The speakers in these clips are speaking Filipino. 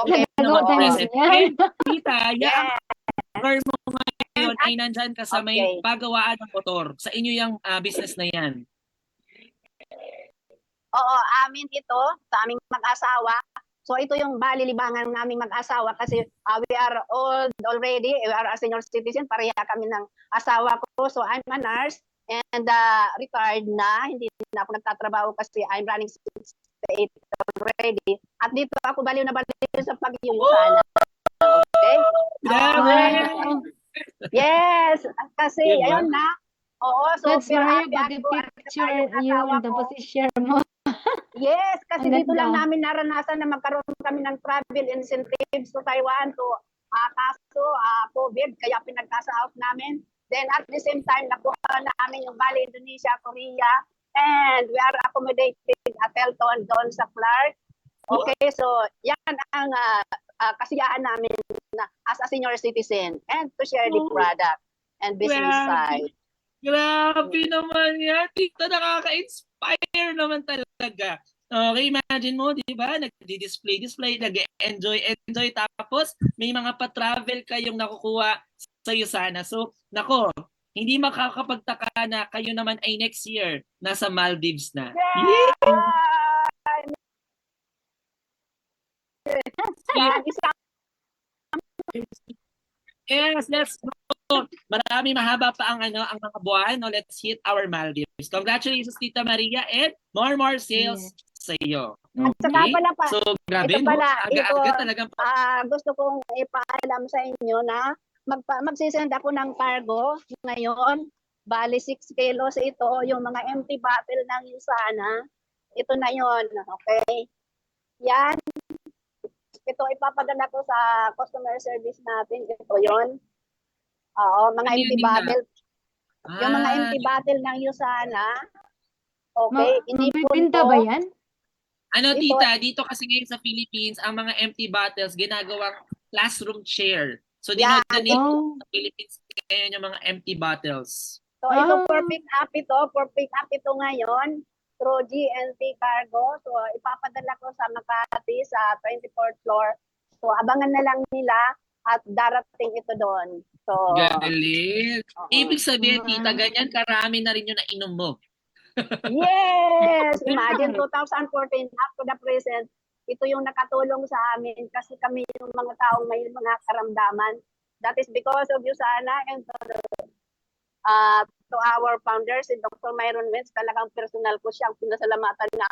Okay, Nagawa tayo present. yan. Tita, yung Yes. car mo ngayon ay nandyan ka sa may Okay. pagawaan ng motor. Sa inyo yung business na yan. Oo, amin ito, sa aming mag-asawa. So ito yung balilibangan naming mag-asawa kasi we are old already, we are a senior citizen, pareha kami ng asawa ko. So I'm a nurse and retired na, hindi na ako nagtatrabaho kasi I'm running 68 already. At dito ako baliw na baliw sa pag-iusana. Okay? Grabe! Yes, kasi Diba? ayun na. Oo, so That's Maria, happy ako at pag-picture saka yung asawa yun, ko. tapos i-share mo. Yes, kasi Ang dito lang ganda. namin naranasan na magkaroon kami ng travel incentives to Taiwan to kaso COVID, kaya pinagkasa-out namin. Then at the same time, nakuha namin yung Bali, Indonesia, Korea, and we are accommodated at Elton doon sa Clark. Okay, so yan ang kasiyahan namin na as a senior citizen and to share the product and business side. Grabe naman yan. Tita, nakaka-inspire naman talaga. Okay, imagine mo, di ba? Nag-display, nag-enjoy, tapos may mga pa-travel kayong nakukuha sa Usana. So, nako, hindi makakapagtaka na kayo naman ay next year nasa Maldives na. Yes, let's go. Marami mahaba pa ang ang mga buwan. No? Let's hit our Maldives. Congratulations, Tita Maria, and more sales sa iyo. At saka pala pa, So, grabe, ito pala, aga-aga talagang gusto kong ipaalam sa inyo na magsisend ako ng cargo ngayon. Bali 6 kilos ito, yung mga empty bottle ng Usana. Ito na yon, okay? Yan. Ito ipapadala ko sa customer service natin. Ito yon. Oo, mga empty bottle. Yung mga empty bottle ng Usana. Okay, Mapipinta ba yan? Ano, Tita, dito kasi ngayon sa Philippines, ang mga empty bottles ginagawang classroom chair. So, dinodonate sa Philippines ngayon yung mga empty bottles. So, ito for pick up ito ngayon through GNT Cargo. So, ipapadala ko sa Makati sa 24th floor. So, abangan na lang nila at darating ito doon. So, galing. Ibig sabihin, Tita, ganyan karami na rin yung nainom mo. Yes! Imagine 2014 up to the present, ito yung nakatulong sa amin kasi kami yung mga taong may mga karamdaman. That is because of Usana and to our founders, si Dr. Myron Wentz, talagang personal ko siyang pinasalamatan na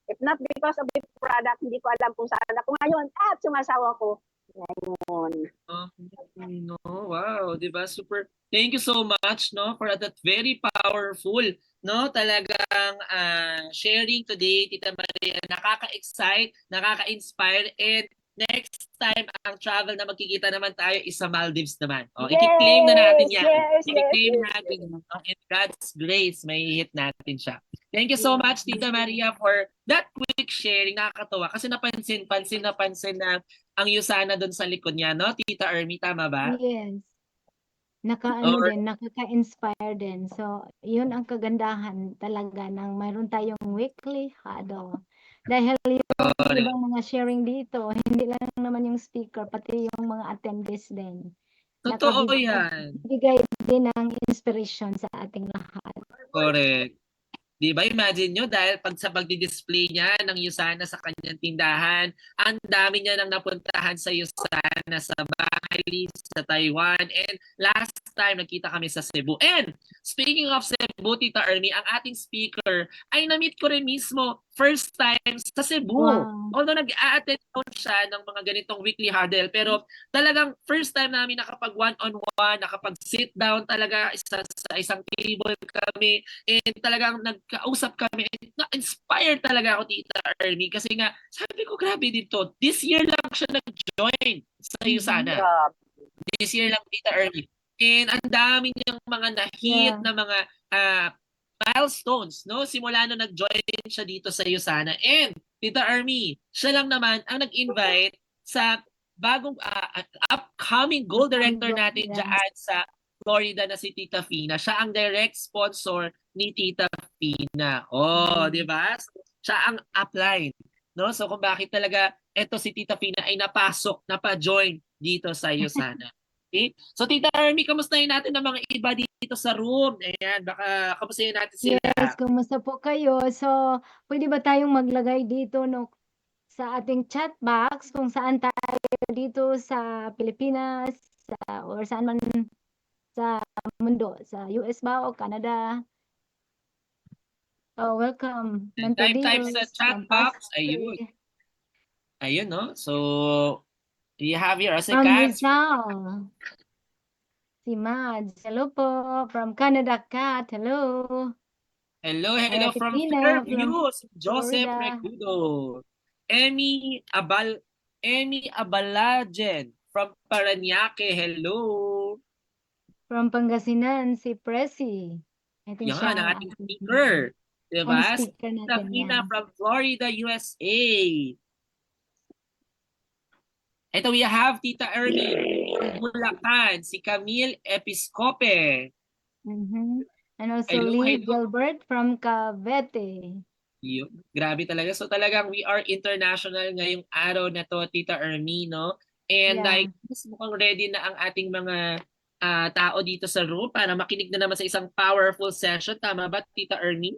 if not because of the product, hindi ko alam kung saan ako ngayon at sumasawa ko. Ngayon. No, wow, di ba? Super. Thank you so much, no, for that very powerful, no, talagang sharing today, Tita Maria. Nakaka-excite, nakaka-inspire, and next time ang travel na magkikita naman tayo is sa Maldives naman. Oh, i-claim na natin yan. I-claim natin yan. In God's grace, may hit natin siya. Thank you so much, Tita Maria, for that quick sharing. Nakakatuwa. Kasi napansin na ang Usana doon sa likod niya, no? Tita Ermi, tama ba? Yes. Nakaka-inspire din. So, yun ang kagandahan talaga ng mayroon tayong weekly huddle. Dahil yung ibang mga sharing dito, hindi lang naman yung speaker, pati yung mga attendees din. Totoo yan. Bigay din ng inspiration sa ating lahat. Correct. Di ba? Imagine nyo, dahil sa pagdi-display niya ng Usana sa kanyang tindahan, ang dami niya nang napuntahan sa Usana, sa Bali, sa Taiwan, and last time nakita kami sa Cebu. And speaking of Cebu, Tita Ermi, ang ating speaker ay na-meet ko rin mismo first time sa Cebu. Wow. Although nag-a-attend siya ng mga ganitong weekly huddle, pero talagang first time namin nakapag one-on-one, nakapag-sit down talaga sa isang table kami, and talagang nagkausap kami, and na-inspired talaga ako, Tita Ermi, kasi nga, sabi ko, grabe dito, this year lang siya nag-join sa Usana. This year lang, Tita Ermi. And ang dami niyang mga na-hit na mga milestones, no? Simula nung nag-join siya dito sa Usana. And, Tita Ermi, siya lang naman ang nag-invite sa bagong upcoming goal director natin dyan sa Florida na si Tita Fina. Siya ang direct sponsor ni Tita Fina. Oh, di ba? Siya ang upline no? So kung bakit talaga eto si Tita Fina ay napasok, napa-join dito sa USANA. Okay? So Tita Ermi, kamustahin natin ang mga iba dito sa room. Ayan, baka kamustahin natin sila. Yes, kumusta po kayo? So, pwede ba tayong maglagay dito no, sa ating chat box kung saan tayo dito sa Pilipinas or saan man sa mundo, sa US ba o Canada? Oh, welcome. Type sa Mentodios chat from box. Pasay. Ayun, no? So, you have here as a From cat. Rizal. Si Mads. Hello po. From Canada, Kat. Hello. Hello Ate from Tina from Fairview, si Joseph Florida. Recudo. Emmy Abalajen from Paranaque. Hello. From Pangasinan, si Presi. I think Yan, siya ang ang ating ating speaker. ang Diba? speaker natin Sabina yan. from Florida, USA. Ito, we have Tita Ernie from Bulacan, si Camille Episcope. And also Hello, Lee hello. Gilbert from Cavite. Yun. Grabe talaga. So talagang we are international ngayong araw na to, Tita Ermi, no? And Yeah. like, mas mukhang ready na ang ating mga tao dito sa room para makinig na naman sa isang powerful session. Tama ba, Tita Ermi?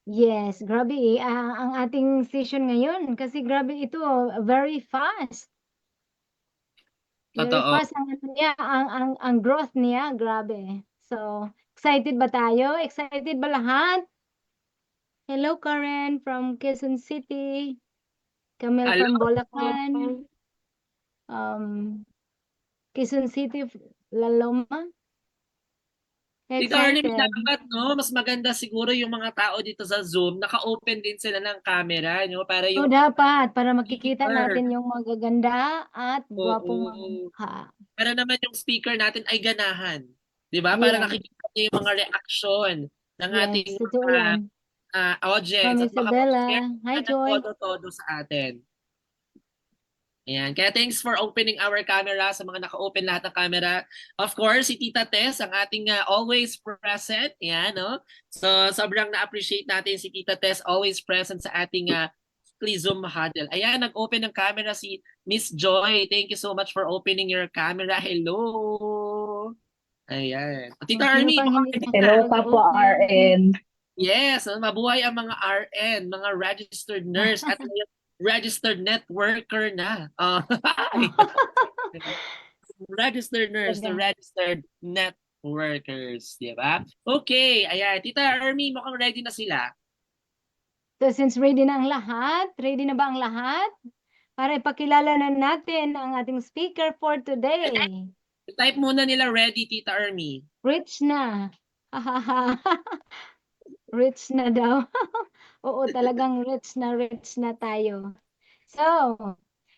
Yes, grabe ang ating session ngayon kasi grabe ito, very fast. Very Totoo. fast ang ano niya, ang growth niya, grabe. So, excited ba tayo? Excited ba lahat? Hello Karen from Quezon City. Camille Hello. from Bulacan. Quezon City, Laloma. Tita Ermi, Excited. dapat, no? Mas maganda siguro yung mga tao dito sa Zoom, naka-open din sila ng camera, no? Para Oh, yung dapat para makikita speaker. natin yung magaganda at gwapong mga Oo. mukha. Para naman yung speaker natin ay ganahan. 'Di ba? Para Yes, nakikita niyo yung mga reaction ng ating yes, totoo mga yan. audience From at makapag-share Isabela. Hi, na ng Joy. todo-todo sa atin. Ayan. Kaya thanks for opening our camera sa mga naka-open lahat ng camera. Of course, si Tita Tess, ang ating always present. Ayan, no? So, sobrang na-appreciate natin si Tita Tess, always present sa ating weekly Zoom huddle. Ayan, nag-open ng camera si Miss Joy. Thank you so much for opening your camera. Hello! Ayan. Tita Sino Army, pang hindi Hello, Kapwa nakapag-open? RN. yes, mabuhay ang mga RN, mga registered nurse at ngayon, registered networker na. Registered nurse to Ganda. registered networkers, di ba? Okay, ayan. Tita Army, mukhang ready na sila. So, since ready na ang lahat, ready na ba ang lahat? Para ipakilala na natin ang ating speaker for today. Type muna nila ready, Tita Army. Rich na. Rich na daw. Oo, talagang rich na tayo. So,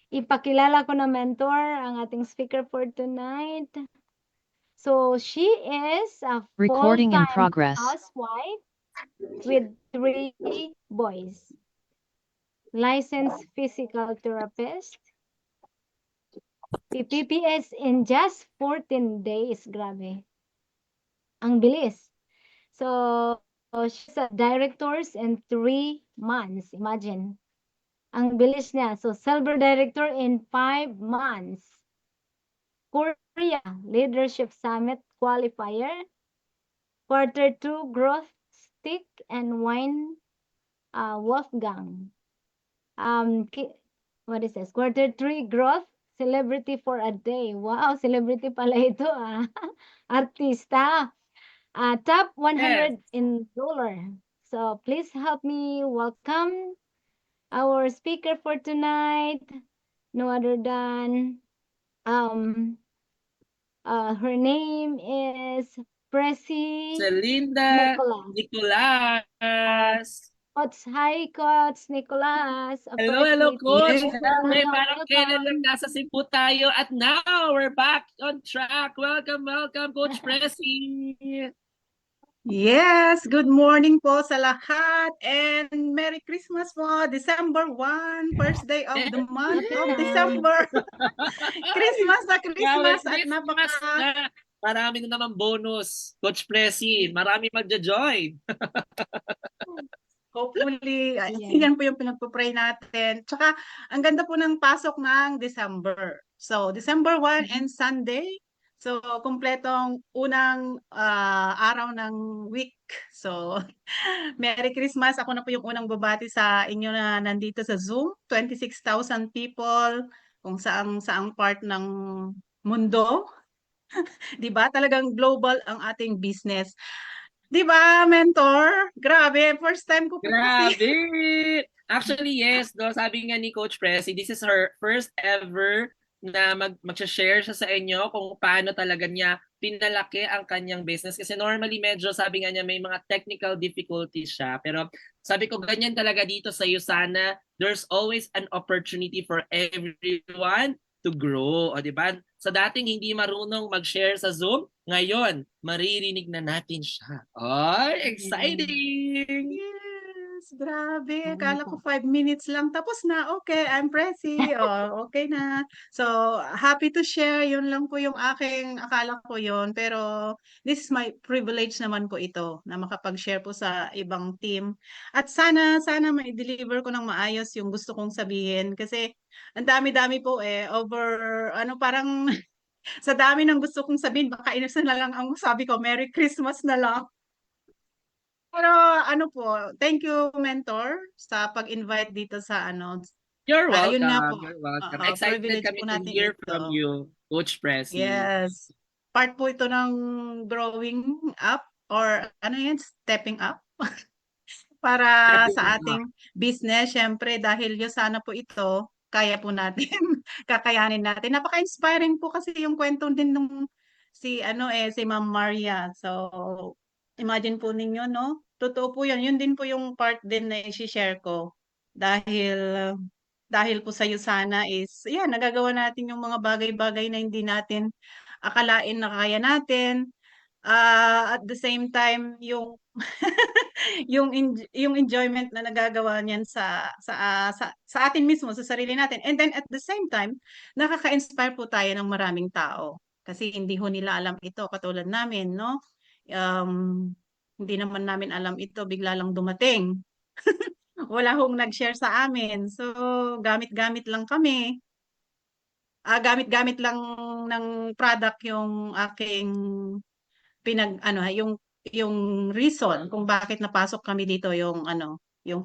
ipakilala ko na mentor ang ating speaker for tonight. So, she is a Recording in full-time progress. housewife with 3 boys. Licensed physical therapist. PPS in just 14 days. Grabe. Ang bilis. So, she's a directors in 3 months. Imagine. Ang bilis niya. So, silver director in 5 months. Korea Leadership Summit qualifier. Quarter 2 growth stick and wine Wolfgang. What is this? Quarter 3 growth celebrity for a day. Wow, celebrity pala ito ah. Artista. Top 100 in dollar. So please help me welcome our speaker for tonight. No other than her name is Presi Celinda Nicolas. Nicolas. Hi, Coach Nicolas. Hello, Coach. Yes. Grabe, parang kailan lang Welcome. nasa Cebu tayo. At now, we're back on track. Welcome, Coach Presi. Yes, good morning po sa lahat and Merry Christmas po. December 1, first day of the month Lapit of na. December. Christmas na Grabe, Christmas at Christmas na. Marami na naman bonus. Coach Presi, marami magja-join. Hopefully, Yes. yan po yung pinagpo-pray natin. Tsaka, ang ganda po ng pasok ng December. So, December 1 and Sunday. So, kumpletong unang araw ng week. So, Merry Christmas. Ako na po yung unang babati sa inyo na nandito sa Zoom. 26,000 people kung saang part ng mundo. 'Di ba? Talagang global ang ating business. 'Di ba, mentor? Grabe, first time ko po kasi. Grabe! Actually, yes. No, sabi nga ni Coach Pressy, this is her first ever na mag-share siya sa inyo kung paano talaga niya pinalaki ang kanyang business. Kasi normally medyo sabi nga niya may mga technical difficulties siya. Pero sabi ko ganyan talaga dito sa Usana, there's always an opportunity for everyone to grow. O, di ba? Sa dating hindi marunong mag-share sa Zoom, ngayon, maririnig na natin siya. Ay, exciting! Yes, grabe. Ayun Akala po. ko 5 minutes lang. Tapos na, okay, I'm Pressy. Oh, okay na. So, happy to share. Yun lang po yung akala ko yun. Pero, this is my privilege naman po ito, na makapag-share po sa ibang team. At sana ma-deliver ko ng maayos yung gusto kong sabihin. Kasi, ang dami-dami po over, parang, sa dami ng gusto kong sabihin, baka inusan na lang ang sabi ko, Merry Christmas na lang. Pero thank you mentor sa pag-invite dito sa You're yun nga po, welcome. You're welcome. Excited privilege kami po to natin hear from ito. you, Coach Pressy. Yes. Part po ito ng growing up or stepping up para sa ating business. Syempre, dahil yun sana po ito, kaya po natin, kakayanin natin. Napaka-inspiring po kasi yung kwento din nung si Ma'am Maria. So, imagine po ninyo, no? Totoo po yun. Yun din po yung part din na i-share ko. Dahil po sa sana is, yan, nagagawa natin yung mga bagay-bagay na hindi natin akalain na kaya natin. At the same time, yung yung enjoyment na nagagawa niyan sa atin mismo, sa sarili natin. And then at the same time, nakaka-inspire po tayo ng maraming tao. Kasi hindi ho nila alam ito katulad namin, no? Hindi naman namin alam ito, bigla lang dumating. Wala hong nag-share sa amin. So, gamit-gamit lang kami. Gamit-gamit lang ng product yung aking yung reason kung bakit napasok kami dito yung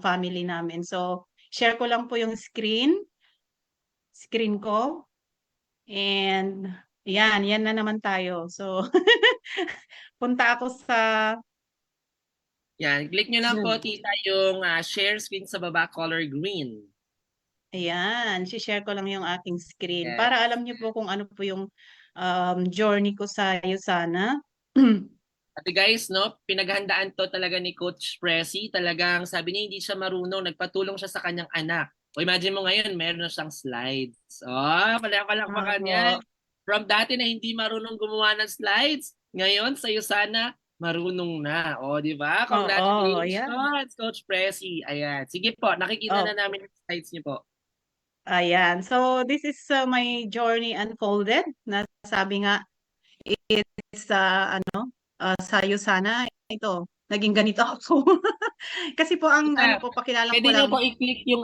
family namin. So, share ko lang po yung screen ko and yan na naman tayo. So, punta ako sa Yan, click nyo lang po, Zoom. tita, yung share screen sa baba, color green. Ayan, share ko lang yung aking screen Yes. para alam niyo po kung ano po yung journey ko sa Usana. At guys, no, pinaghandaan to talaga ni Coach Pressy. Talagang sabi niya hindi siya marunong, nagpatulong siya sa kanyang anak. O imagine mo ngayon, meron na siyang slides. Oh, palakpakan yan. Opo. From dati na hindi marunong gumawa ng slides, ngayon sa Usana, marunong na. O, di ba? Oo, yeah. Congratulations, Coach Pressy. Ayan. Sige po, nakikita na Oh, namin yung slides niyo po. ayan. So, this is my journey unfolded. Nasabi nga, it's sa Usana, ito, naging ganito ako. Kasi po ang Tita, pakilala pwede ko niyo lang. po i-click yung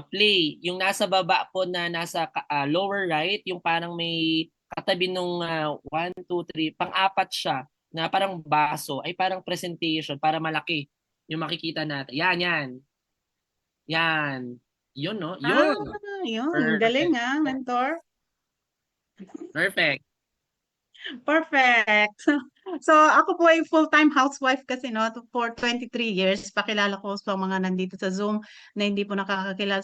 play, yung nasa baba po na nasa lower right, yung parang may katabi nung 1, 2, 3, pang-apat siya na parang baso, ay parang presentation para malaki yung makikita natin. Yan. Yan. Yun, no? Yun. Yun, galing Perfect. mentor. Perfect. Perfect. So, ako po ay full-time housewife kasi for 23 years. Pakilala ko sa mga nandito sa Zoom na hindi po nakakakilala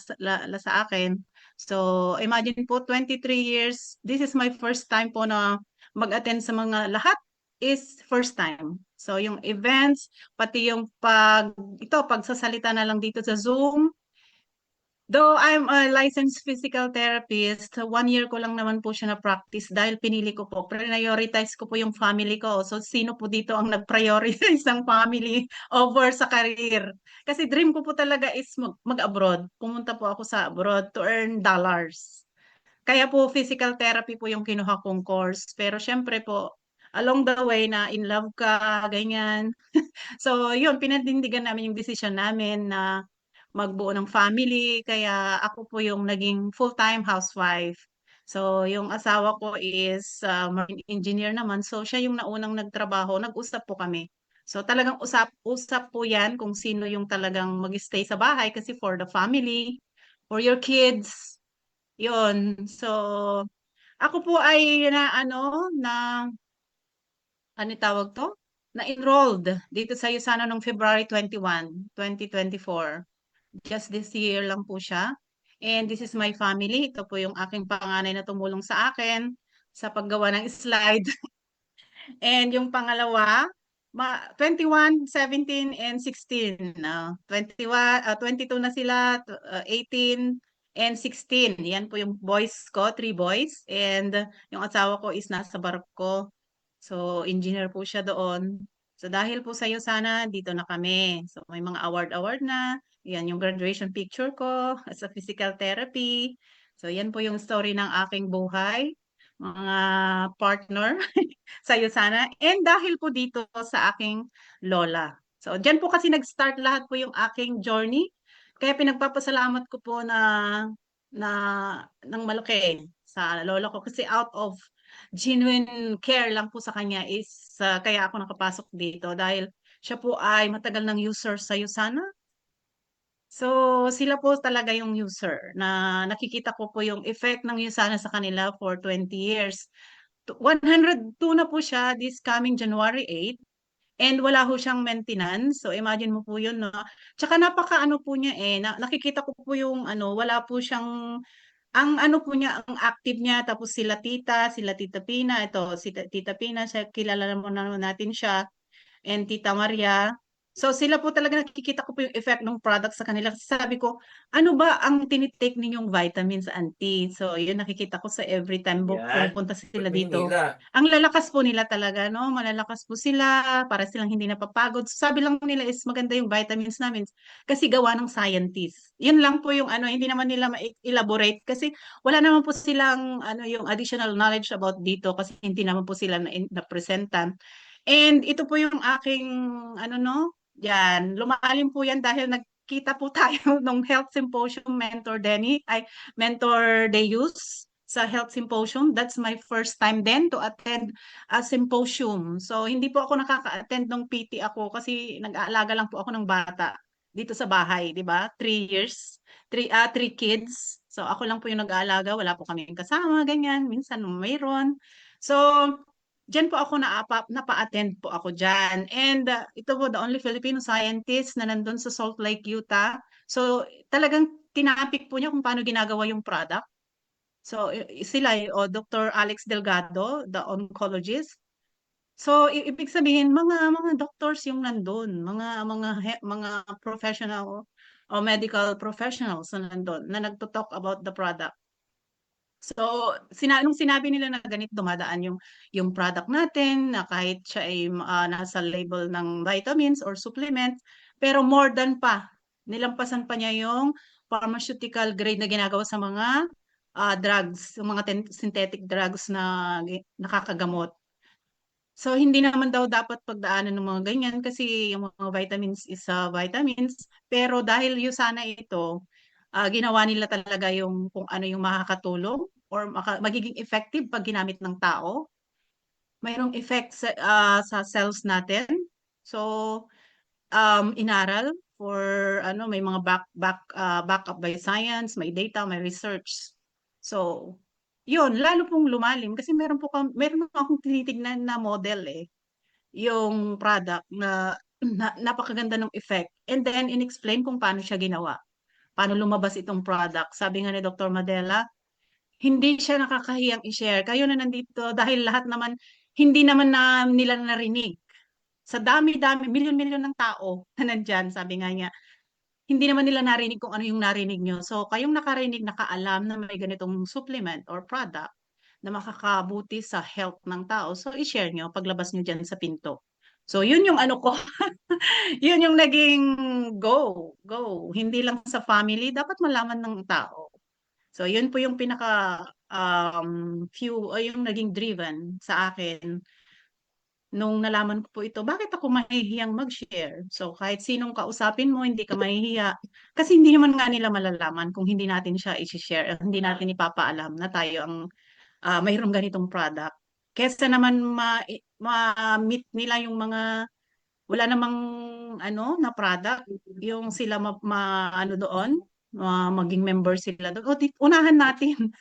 sa akin. So, imagine po 23 years. This is my first time po na mag-attend sa mga lahat is first time. So, yung events, pati yung pagsasalita na lang dito sa Zoom. Though I'm a licensed physical therapist, 1 year ko lang naman po siya na-practice dahil pinili ko po, prioritize ko po yung family ko. So, sino po dito ang nag-prioritize ng family over sa career? Kasi dream ko po talaga is mag-abroad. Pumunta po ako sa abroad to earn dollars. Kaya po physical therapy po yung kinuha kong course. Pero syempre po, along the way na in love ka, ganyan. So, yun, pinanindigan namin yung decision namin na magbuo ng family. Kaya ako po yung naging full-time housewife. So, yung asawa ko is marine engineer naman. So, siya yung naunang nagtrabaho. Nag-usap po kami. So, talagang usap po yan kung sino yung talagang mag-stay sa bahay kasi for the family, for your kids. Yun. So, ako po ay ano tawag to? Na-enrolled dito sa USANA noong February 21, 2024. Just this year lang po siya. And this is my family. Ito po yung aking panganay na tumulong sa akin sa paggawa ng slide. And yung pangalawa, 21, 17, and 16. 22 na sila, 18, and 16. Yan po yung boys ko, 3 boys. And yung asawa ko is nasa barko. So, engineer po siya doon. So, dahil po sa'yo sana, dito na kami. So, may mga award-award na. Yan yung graduation picture ko sa physical therapy. So, yan po yung story ng aking buhay. Mga partner sa'yo sana. And dahil po dito sa aking lola. So, dyan po kasi nag-start lahat po yung aking journey. Kaya pinagpapasalamat ko po na ng malaki sa lola ko kasi out of genuine care lang po sa kanya is kaya ako nakapasok dito dahil siya po ay matagal ng user sa Usana. So, sila po talaga yung user na nakikita ko po yung effect ng Usana sa kanila for 20 years. 102 na po siya this coming January 8. And wala ho siyang maintenance. So imagine mo po 'yun, no. Tsaka napakaano po niya nakikita ko po yung wala po siyang ang ano po niya, ang active niya tapos sila Tita Pina, ito si Tita Pina siya kilala naman natin siya and Tita Maria. So sila po talaga nakikita ko po yung effect ng product sa kanila. Kasi sabi ko, ano ba ang tinitake ninyong vitamins, auntie? So yun nakikita ko sa every time Yan, pumupunta sila ba't dito. Maynila? Ang lalakas po nila talaga, no? Malalakas po sila para silang hindi napapagod. So, sabi lang nila is maganda yung vitamins namin kasi gawa ng scientist. Yun lang po yung hindi naman nila ma-elaborate kasi wala naman po silang yung additional knowledge about dito kasi hindi naman po sila na-presentan. And ito po yung aking yan, lumalim po yan dahil nagkita po tayo nung Health Symposium Mentor Deus sa Health Symposium. That's my first time then to attend a symposium. So hindi po ako nakaka-attend ng PT ako kasi nag-aalaga lang po ako ng bata dito sa bahay, 'di ba? 3 years, 3 kids. So ako lang po yung nag-aalaga, wala po kaming kasama, ganyan, minsan mayroon. So diyan po ako napa-attend po ako diyan. And ito po the only Filipino scientist na nandun sa Salt Lake, Utah. So talagang tinapik po niya kung paano ginagawa yung product. So sila Dr. Alex Delgado, the oncologist. So ibig sabihin mga doctors yung nandun, mga professional o medical professionals na nandun na nagto-talk about the product. So, nung sinabi nila na ganito dumadaan yung product natin na kahit siya ay nasa label ng vitamins or supplements, pero more than pa, nilampasan pa niya yung pharmaceutical grade na ginagawa sa mga drugs, yung mga synthetic drugs na nakakagamot. So, hindi naman daw dapat pagdaanan ng mga ganyan kasi yung mga vitamins is vitamins. Pero dahil yung sana ito, ginawa nila talaga yung kung ano yung makakatulong or magiging effective pag ginamit ng tao. Mayroong effect sa cells natin. So, inaral for may mga backup by science, may data, may research. So, yun, lalo pong lumalim kasi meron po akong tinitignan na model yung product na napakaganda ng effect. And then, in-explain kung paano siya ginawa. Paano lumabas itong product. Sabi nga ni Dr. Madela, hindi siya nakakahiyang i-share. Kayo na nandito dahil lahat naman, hindi naman na nila narinig. Sa dami-dami, milyon-milyon ng tao na nandyan, sabi nga niya, hindi naman nila narinig kung ano yung narinig nyo. So, kayong nakarinig, nakaalam na may ganitong supplement or product na makakabuti sa health ng tao. So, i-share nyo paglabas nyo dyan sa pinto. So, yun yung ano ko. Yun yung naging go. Hindi lang sa family, dapat malaman ng tao. So, yun po yung pinaka few o yung naging driven sa akin nung nalaman ko po ito, bakit ako mahihiyang mag-share? So kahit sinong kausapin mo, hindi ka mahihiya. Kasi hindi naman nga nila malalaman kung hindi natin siya i-share, hindi natin ipapaalam na tayo ang mayroong ganitong product. Kesa naman ma-meet nila yung mga wala namang na product, yung sila ano doon, maging member sila doon. O, unahan natin.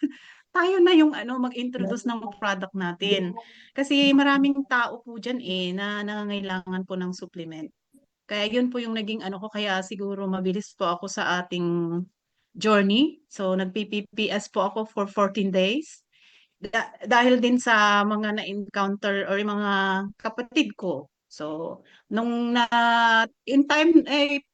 Tayo na yung mag-introduce ng product natin. Kasi maraming tao po dyan na nangangailangan po ng supplement. Kaya yun po yung naging ko, kaya siguro mabilis po ako sa ating journey. So nag-PPPS po ako for 14 days. Dahil din sa mga na-encounter or yung mga kapatid ko. So, nung in time,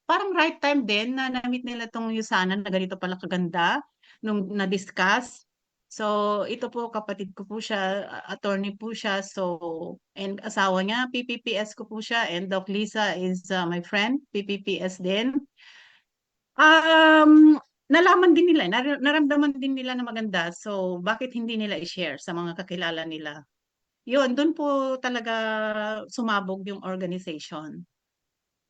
parang right time din na na-meet nila tong Yusana na ganito pala kaganda nung na-discuss. So, ito po kapatid ko po siya, attorney po siya. So, and asawa niya, PPPS ko po siya. And Doc Lisa is my friend, PPPS din. Um, Nalaman din nila, naramdaman din nila na maganda. So, bakit hindi nila i-share sa mga kakilala nila? Yun, doon po talaga sumabog yung organization.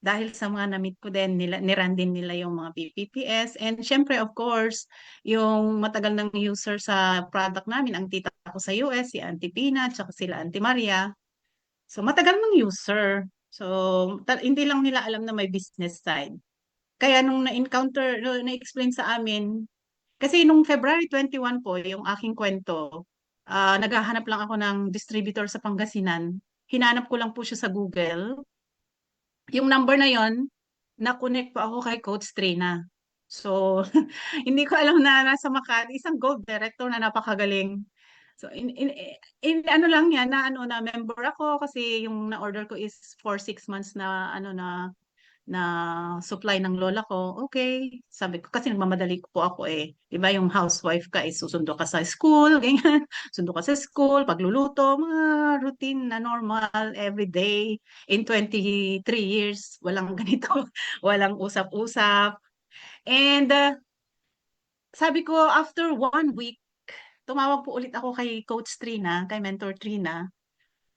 Dahil sa mga na-meet ko din, niran din nila yung mga PPPS. And syempre, of course, yung matagal ng user sa product namin, ang tita ko sa US, si Auntie Pina, tsaka sila Auntie Maria. So, matagal ng user. So, hindi lang nila alam na may business side. Kaya nung na-encounter, na-explain sa amin, kasi nung February 21 po, yung aking kwento, naghahanap lang ako ng distributor sa Pangasinan. Hinanap ko lang po siya sa Google. Yung number na yon, na-connect po ako kay Coach Trina. So, hindi ko alam na nasa Makati, isang gold director na napakagaling. So, ano lang yan, na member ako kasi yung na-order ko is for 6 months na supply ng lola ko, okay. Sabi ko, kasi nagmamadali ko po ako eh. Diba yung housewife ka, is susundo ka sa school, ganyan. Sundo ka sa school, pagluluto, mga routine na normal, everyday. In 23 years, walang ganito, walang usap-usap. And sabi ko, after 1 week, tumawag po ulit ako kay Coach Trina, kay Mentor Trina.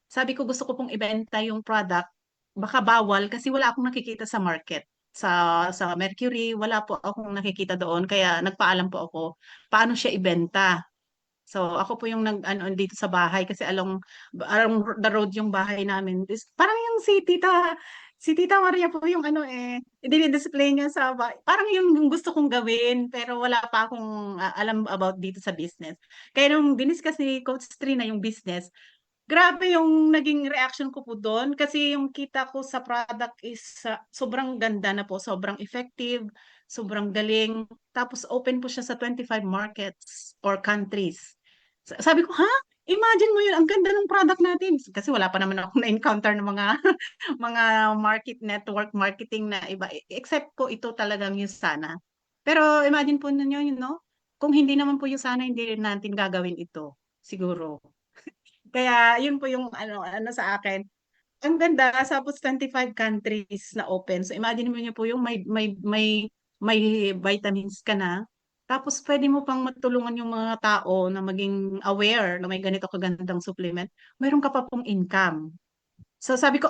Sabi ko gusto ko pong ibenta yung product, baka bawal kasi wala akong nakikita sa market. Sa Mercury, wala po akong nakikita doon kaya nagpaalam po ako paano siya ibenta. So ako po yung dito sa bahay kasi along the road yung bahay namin. Parang yung si Tita Maria po yung dinidisplay niya sa bahay. Parang yung gusto kong gawin pero wala pa akong alam about dito sa business. Kaya nung diniscuss ni Coach Trina yung business, grabe yung naging reaction ko po doon kasi yung kita ko sa product is sobrang ganda na po, sobrang effective, sobrang galing. Tapos open po siya sa 25 markets or countries. Sabi ko, ha? Imagine mo yun, ang ganda ng product natin. Kasi wala pa naman akong na-encounter ng mga mga market network marketing na iba. Except ko ito talagang yung sana. Pero imagine po ninyo, kung hindi naman po yung sana, hindi rin natin gagawin ito. Siguro. Kaya yun po yung ano sa akin. Ang ganda, tapos 25 countries na open. So imagine mo niyo po yung may vitamins ka na. Tapos pwede mo pang matulungan yung mga tao na maging aware na may ganito kagandang supplement. Mayroon ka pa pong income. So sabi ko,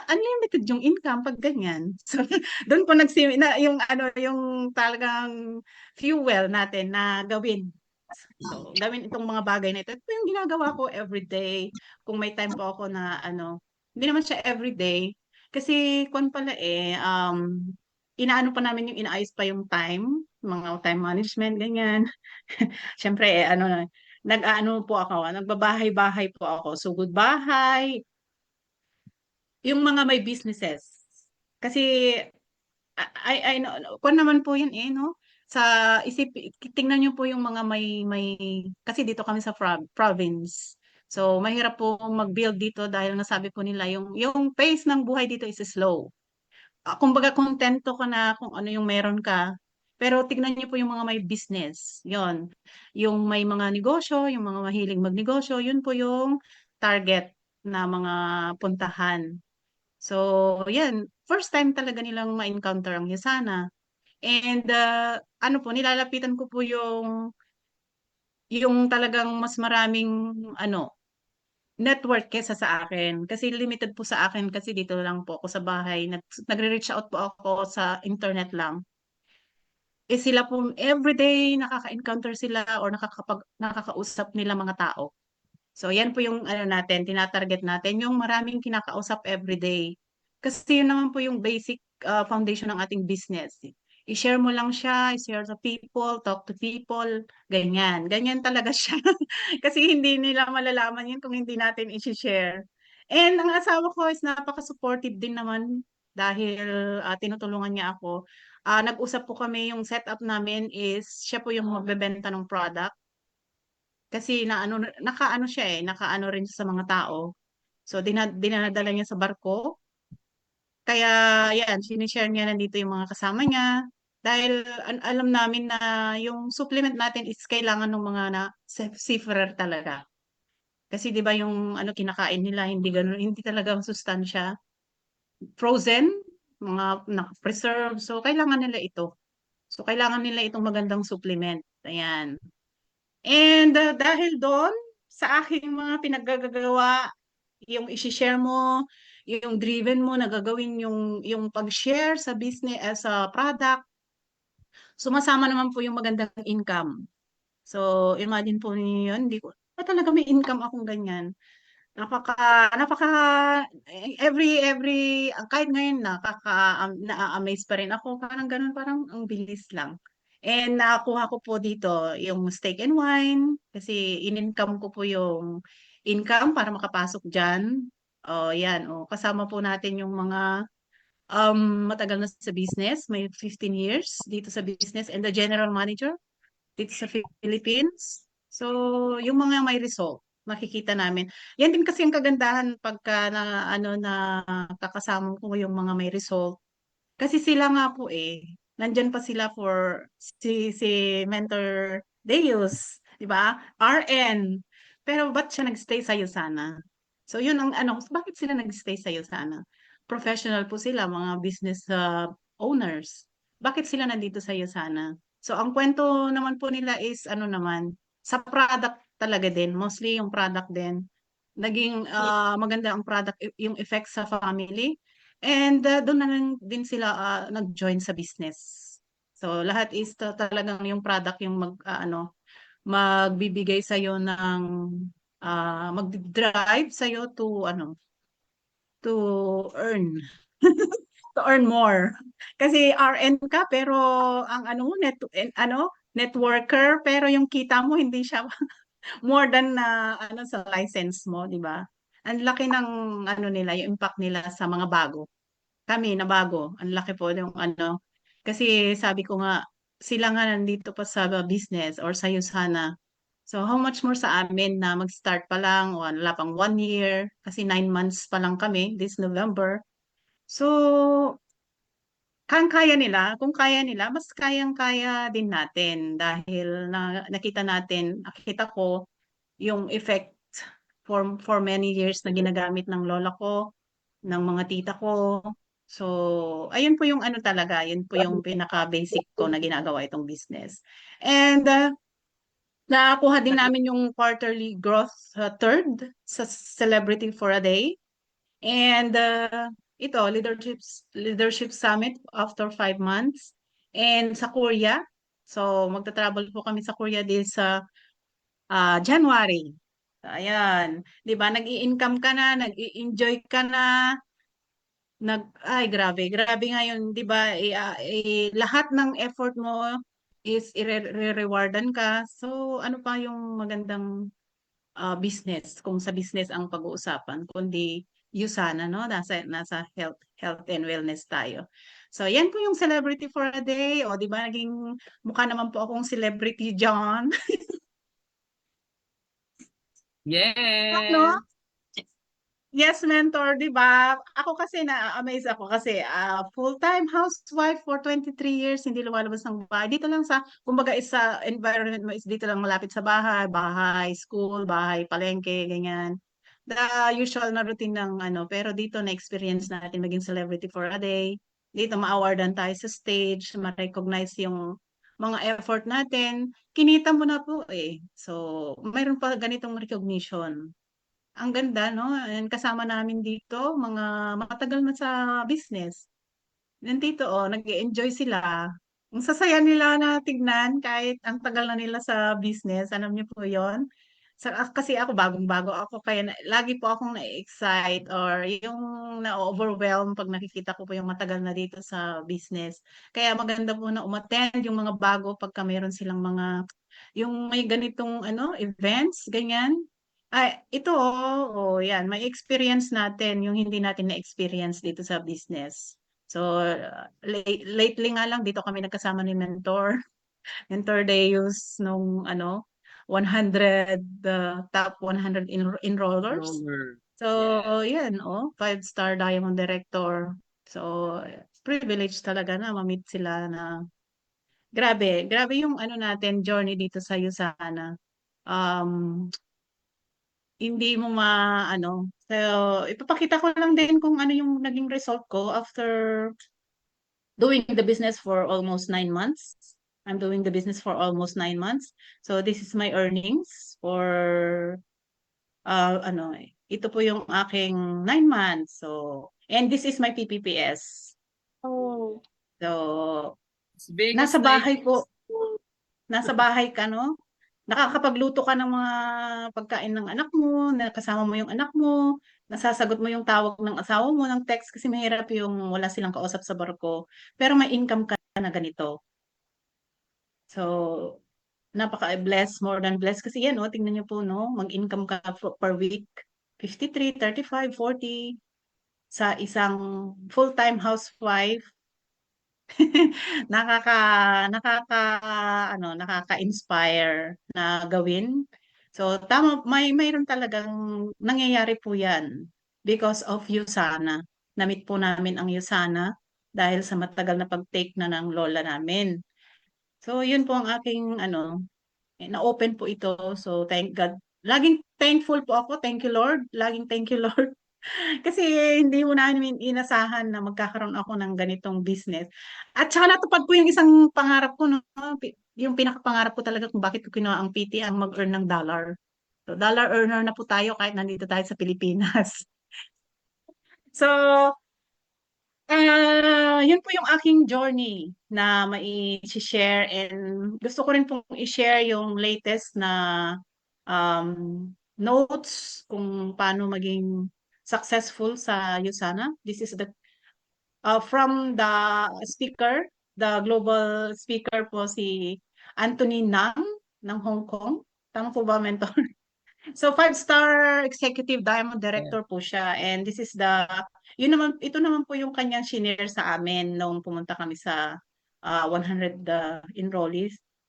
unlimited yung income pag ganyan. So doon po na yung talagang fuel natin na gawin. So, gawin itong mga bagay na ito. Ito yung ginagawa ko everyday. Kung may time po ako na hindi naman siya everyday. Kasi kung pala inaano pa namin yung inaayos pa yung time, mga time management, ganyan. Siyempre, nag-ano po ako, nagbabahay-bahay po ako. Sugod bahay, yung mga may businesses. Kasi I know, kung naman po yun no? Sa tingnan niyo po yung mga may kasi dito kami sa province. So mahirap po mag-build dito dahil nasabi po nila yung pace ng buhay dito is slow. Kumbaga kontento ka na kung ano yung meron ka. Pero tignan niyo po yung mga may business. Yon. Yung may mga negosyo, yung mga mahilig magnegosyo, yun po yung target na mga puntahan. So, yan. First time talaga nilang ma-encounter ang Yusana. And nilalapitan ko po yung talagang mas maraming network kesa sa akin. Kasi limited po sa akin kasi dito lang po ako sa bahay. Nagre-reach out po ako sa internet lang. Eh sila po everyday nakaka-encounter sila or nakakausap nila mga tao. So yan po yung ano natin, tinatarget natin, yung maraming kinakausap everyday. Kasi yun naman po yung basic foundation ng ating business. I-share mo lang siya, i-share sa people, talk to people, ganyan. Ganyan talaga siya. Kasi hindi nila malalaman yun kung hindi natin i-share. And ang asawa ko is napaka-supportive din naman dahil tinutulungan niya ako. Nag-usap po kami, yung setup namin is siya po yung magbebenta ng product. Kasi nakaano siya nakaano rin siya sa mga tao. So dinadala niya sa barko. Kaya yan, sinishare niya nandito yung mga kasama niya. Dahil alam namin na yung supplement natin is kailangan ng mga seafarer talaga. Kasi 'di ba yung ano kinakain nila hindi ganun, hindi talaga sustansya. Frozen, mga preserve. So kailangan nila ito. So kailangan nila itong magandang supplement. Ayan. And dahil doon sa aking mga pinaggagawa, yung i-share mo, yung driven mo na gagawin yung pag-share sa business sa product, sumasama naman po yung magandang income. So imagine po niyo yun, hindi ko talaga may income akong ganyan. Napaka every kahit ngayon na-amaze pa rin ako parang ganun parang ang bilis lang. And nakuha ko po dito yung steak and wine kasi in-income ko po yung income para makapasok diyan. Oh, yan. Oh, kasama po natin yung mga matagal na sa business, may 15 years dito sa business and the general manager dito sa Philippines. So, yung mga may result, makikita namin. Yan din kasi ang kagandahan pagka na kakasama ko yung mga may result. Kasi sila nga po nandyan pa sila for si Mentor Deus, di ba? RN. Pero ba't siya nagstay sa'yo sana? So yun ang ano, bakit sila nagstay sa'yo sana? Professional po sila, mga business owners. Bakit sila nandito sa'yo sana? So ang kwento naman po nila is ano naman, sa product talaga din, mostly yung product din. Naging maganda ang product, yung effect sa family. And doon na lang din sila nag-join sa business. So lahat is talagang yung product yung magbibigay sa iyo ng mag-drive sa iyo to to earn to earn more. Kasi RN ka pero ang ano mo networker pero yung kita mo hindi siya more than sa license mo, di ba? Ang laki ng ano nila, yung impact nila sa mga bago. Kami na bago, ang laki po yung ano. Kasi sabi ko nga, sila nga nandito pa sa business or sa Yusana. So how much more sa amin na mag-start pa lang, wala pang 1 year, kasi 9 months pa lang kami this November. So, kaya nila, kung kaya nila, mas kayang-kaya din natin dahil nakita natin, nakita ko yung effect for many years na ginagamit ng lola ko, ng mga tita ko. So, ayun po yung ano talaga, yun po yung pinaka-basic ko na ginagawa itong business. And nakakuha din namin yung quarterly growth third sa Celebrity for a Day. And ito, leadership summit after 5 months. And sa Korea, so magta-travel po kami sa Korea din sa January. So, ayan, 'di ba? Nag-i-income ka na, nag-i-enjoy ka na, ay grabe, grabe ngayon, 'di ba? Lahat ng effort mo is i-rewardan ka. So, ano pa yung magandang business kung sa business ang pag-uusapan, kundi Yusana, no? Nasa health and wellness tayo. So, yan po yung celebrity for a day. O, di ba, naging mukha naman po akong celebrity John. No? Yes. Yes, mentor, di ba? Ako kasi na-amaze ako kasi full-time housewife for 23 years, hindi lumalabas ng bahay. Dito lang kumbaga isa environment mo is dito lang malapit sa bahay, bahay, school, bahay, palengke, ganyan. The usual na routine ng ano, pero dito na-experience natin maging celebrity for a day. Dito ma-awardan tayo sa stage, ma-recognize yung mga effort natin. Kinita mo na po eh. So, mayroon pa ganitong recognition. ang ganda, no? And kasama namin dito, mga matagal na sa business. Nandito, nag-enjoy sila. Ang sasaya nila na tignan kahit ang tagal na nila sa business. Alam niyo po yon. Kasi ako bagong-bago ako kaya lagi po akong na-excite or yung na-overwhelm pag nakikita ko po yung matagal na dito sa business. Kaya maganda po na umattend yung mga bago pagka meron silang mga yung may ganitong events, ganyan. Ay, ito yan, may experience natin yung hindi natin na-experience dito sa business. So, lately nga lang dito kami nagkasama ni Mentor Deus nung 100 top 100 enrollers. Roller. So, yan, 5-star Diamond Director. So, privilege talaga na ma-meet sila na grabe yung natin journey dito sa USANA. Um, hindi mo so ipapakita ko lang din kung ano yung naging result ko after doing the business for almost 9 months. I'm doing the business for almost 9 months. So this is my earnings for ito po yung aking 9 months. So and this is my PPPS. Oh, So Las Vegas nasa na bahay po, nasa bahay ka, no? Nakakapagluto ka ng mga pagkain ng anak mo, nakasama mo yung anak mo, nasasagot mo yung tawag ng asawa mo ng text kasi mahirap yung wala silang kausap sa barko. Pero may income ka na ganito. So, napaka-blessed, more than blessed. Kasi yan, tingnan niyo po, no? Mag-income ka per week. 53, 35, 40 sa isang full-time housewife. nakaka nakaka nakaka-inspire na gawin. So tama, mayroon talagang nangyayari po 'yan because of USANA. Namit po namin ang USANA dahil sa matagal na pag-take na ng lola namin. So yun po ang aking na-open po ito. So thank God. Laging thankful po ako. Thank you Lord. Laging thank you Lord. Kasi hindi mo namin inasahan na magkakaroon ako ng ganitong business. At saka natupad po yung isang pangarap ko, no? Yung pinakapangarap ko talaga kung bakit ko kinuha ang PT ang mag-earn ng dollar. So, dollar earner na po tayo kahit nandito tayo sa Pilipinas. So, yun po yung aking journey na mai-share and gusto ko rin pong i-share yung latest na notes kung paano maging successful sa USANA. This is from the speaker, the global speaker po si Anthony Nang ng Hong Kong. Tama po ba, mentor? So 5-star executive diamond director po siya and this is ito naman po yung kanyang shinare sa amin nung pumunta kami sa 100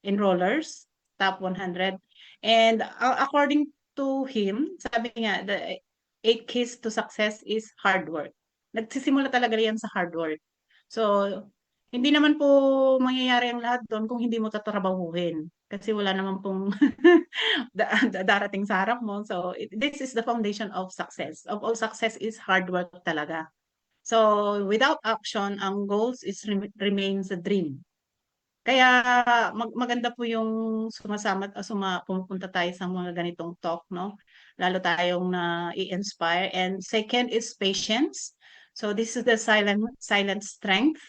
enrollers, top 100. And according to him, sabi nga, the 8 keys to success is hard work. Nagsisimula talaga yan sa hard work. So, hindi naman po mangyayari ang lahat doon kung hindi mo tatrabahuhin. Kasi wala naman pong darating sa harap mo. So, this is the foundation of success. Of all success is hard work talaga. So, without action, ang goals remains a dream. Kaya maganda po yung pumupunta tayo sa mga ganitong talk, no? Lalo tayong na i-inspire. And second is patience. So, this is the silent strength.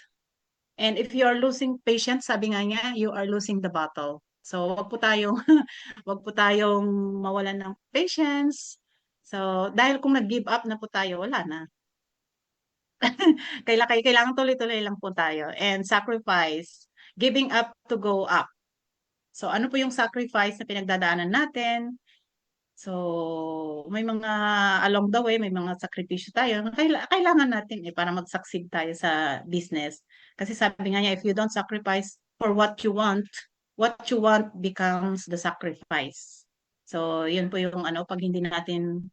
And if you are losing patience, sabi nga niya, you are losing the battle. So, wag po tayong mawalan ng patience. So, dahil kung nag-give up na po tayo, wala na. Kailangan tuloy-tuloy lang po tayo. And sacrifice, giving up to go up. So, ano po yung sacrifice na pinagdadaanan natin? So, may mga along the way, may mga sakripisyo tayo na kailangan natin para mag-succeed tayo sa business. Kasi sabi nga niya, if you don't sacrifice for what you want becomes the sacrifice. So, yun po yung pag hindi natin,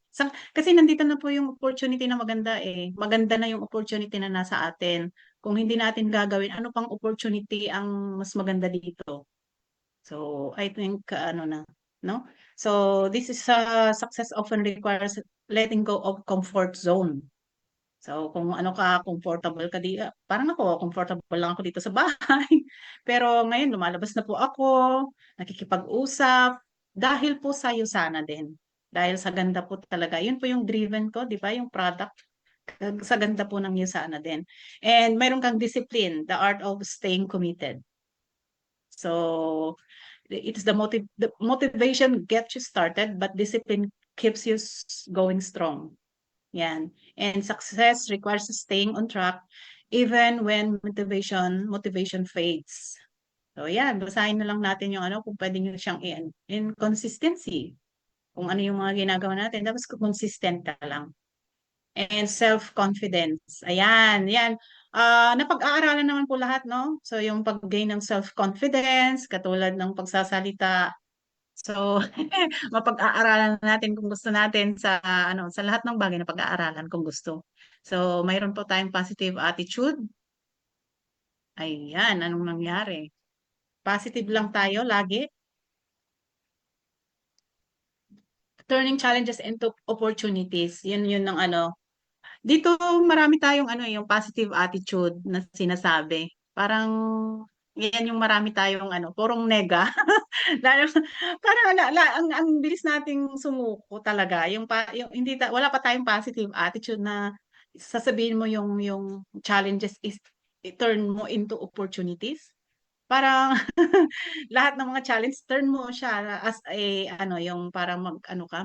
kasi nandito na po yung opportunity na maganda eh. Maganda na yung opportunity na nasa atin. Kung hindi natin gagawin, ano pang opportunity ang mas maganda dito? So, I think, no? So, this is success often requires letting go of comfort zone. So, kung comfortable ka parang ako, comfortable lang ako dito sa bahay. Pero ngayon, lumalabas na po ako, nakikipag-usap, dahil po sa USANA din. Dahil sa ganda po talaga. Yun po yung driven ko, di ba? Yung product. Sa ganda po ng USANA din. And mayroon kang discipline, the art of staying committed. So, it's the motivation gets you started, but discipline keeps you going strong. Yan. And success requires staying on track even when motivation fades. So yan, basahin na lang natin yung ano, kung pwede nyo siyang inconsistency. Kung ano yung mga ginagawa natin, dapat consistent ka lang. And self-confidence. Ayan, yan. Napag-aaralan naman po lahat, no? So yung pag-gain ng self-confidence, katulad ng pagsasalita. So, mapag-aaralan natin kung gusto natin sa ano, sa lahat ng bagay na pag-aaralan kung gusto. So, mayroon po tayong positive attitude. Ayan, anong nangyari? Positive lang tayo lagi. Turning challenges into opportunities. Yun ng ano. Dito marami tayong ano, yung positive attitude na sinasabi. Parang yan yung marami tayong ano, purong nega. Lalo, parang ang bilis nating sumuko talaga. Yung hindi wala pa tayong positive attitude na sasabihin mo yung challenges is turn mo into opportunities. Parang lahat ng mga challenge turn mo siya as a ano yung parang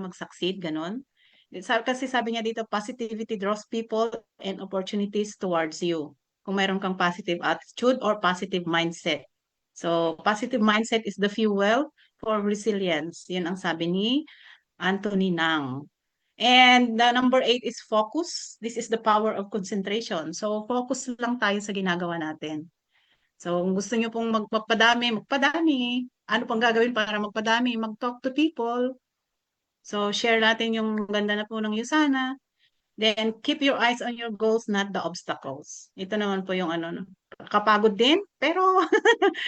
mag-succeed ganon. Kasi sabi niya dito, positivity draws people and opportunities towards you. Kung mayroon kang positive attitude or positive mindset. So, positive mindset is the fuel for resilience. Yun ang sabi ni Anthony Nang. And the number 8 is focus. This is the power of concentration. So, focus lang tayo sa ginagawa natin. So, kung gusto nyo pong magpadami, magpadami. Ano pang gagawin para magpadami? Mag-talk to people. So, share natin yung ganda na po ng USANA. Then, keep your eyes on your goals, not the obstacles. Ito naman po yung ano, no? Kapagod din, pero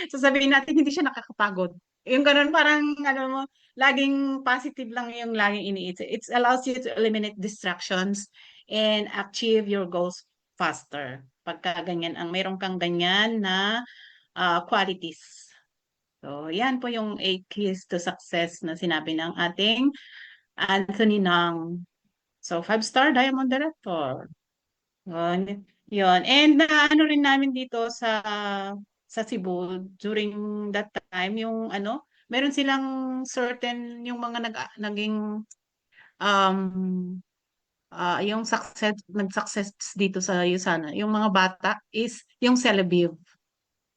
sasabihin natin hindi siya nakakapagod. Yung ganun parang ano mo, laging positive lang yung laging iniisip. It allows you to eliminate distractions and achieve your goals faster. Pagka ganyan, mayroon kang ganyan na qualities. So, yan po yung 8 keys to success na sinabi ng ating Anthony Nang. So, 5-star Diamond Director. Yun. Yun. And ano rin namin dito sa Cebu during that time, yung ano, meron silang certain yung mga naging um yung nag-success dito sa USANA, yung mga bata is yung Celebiv.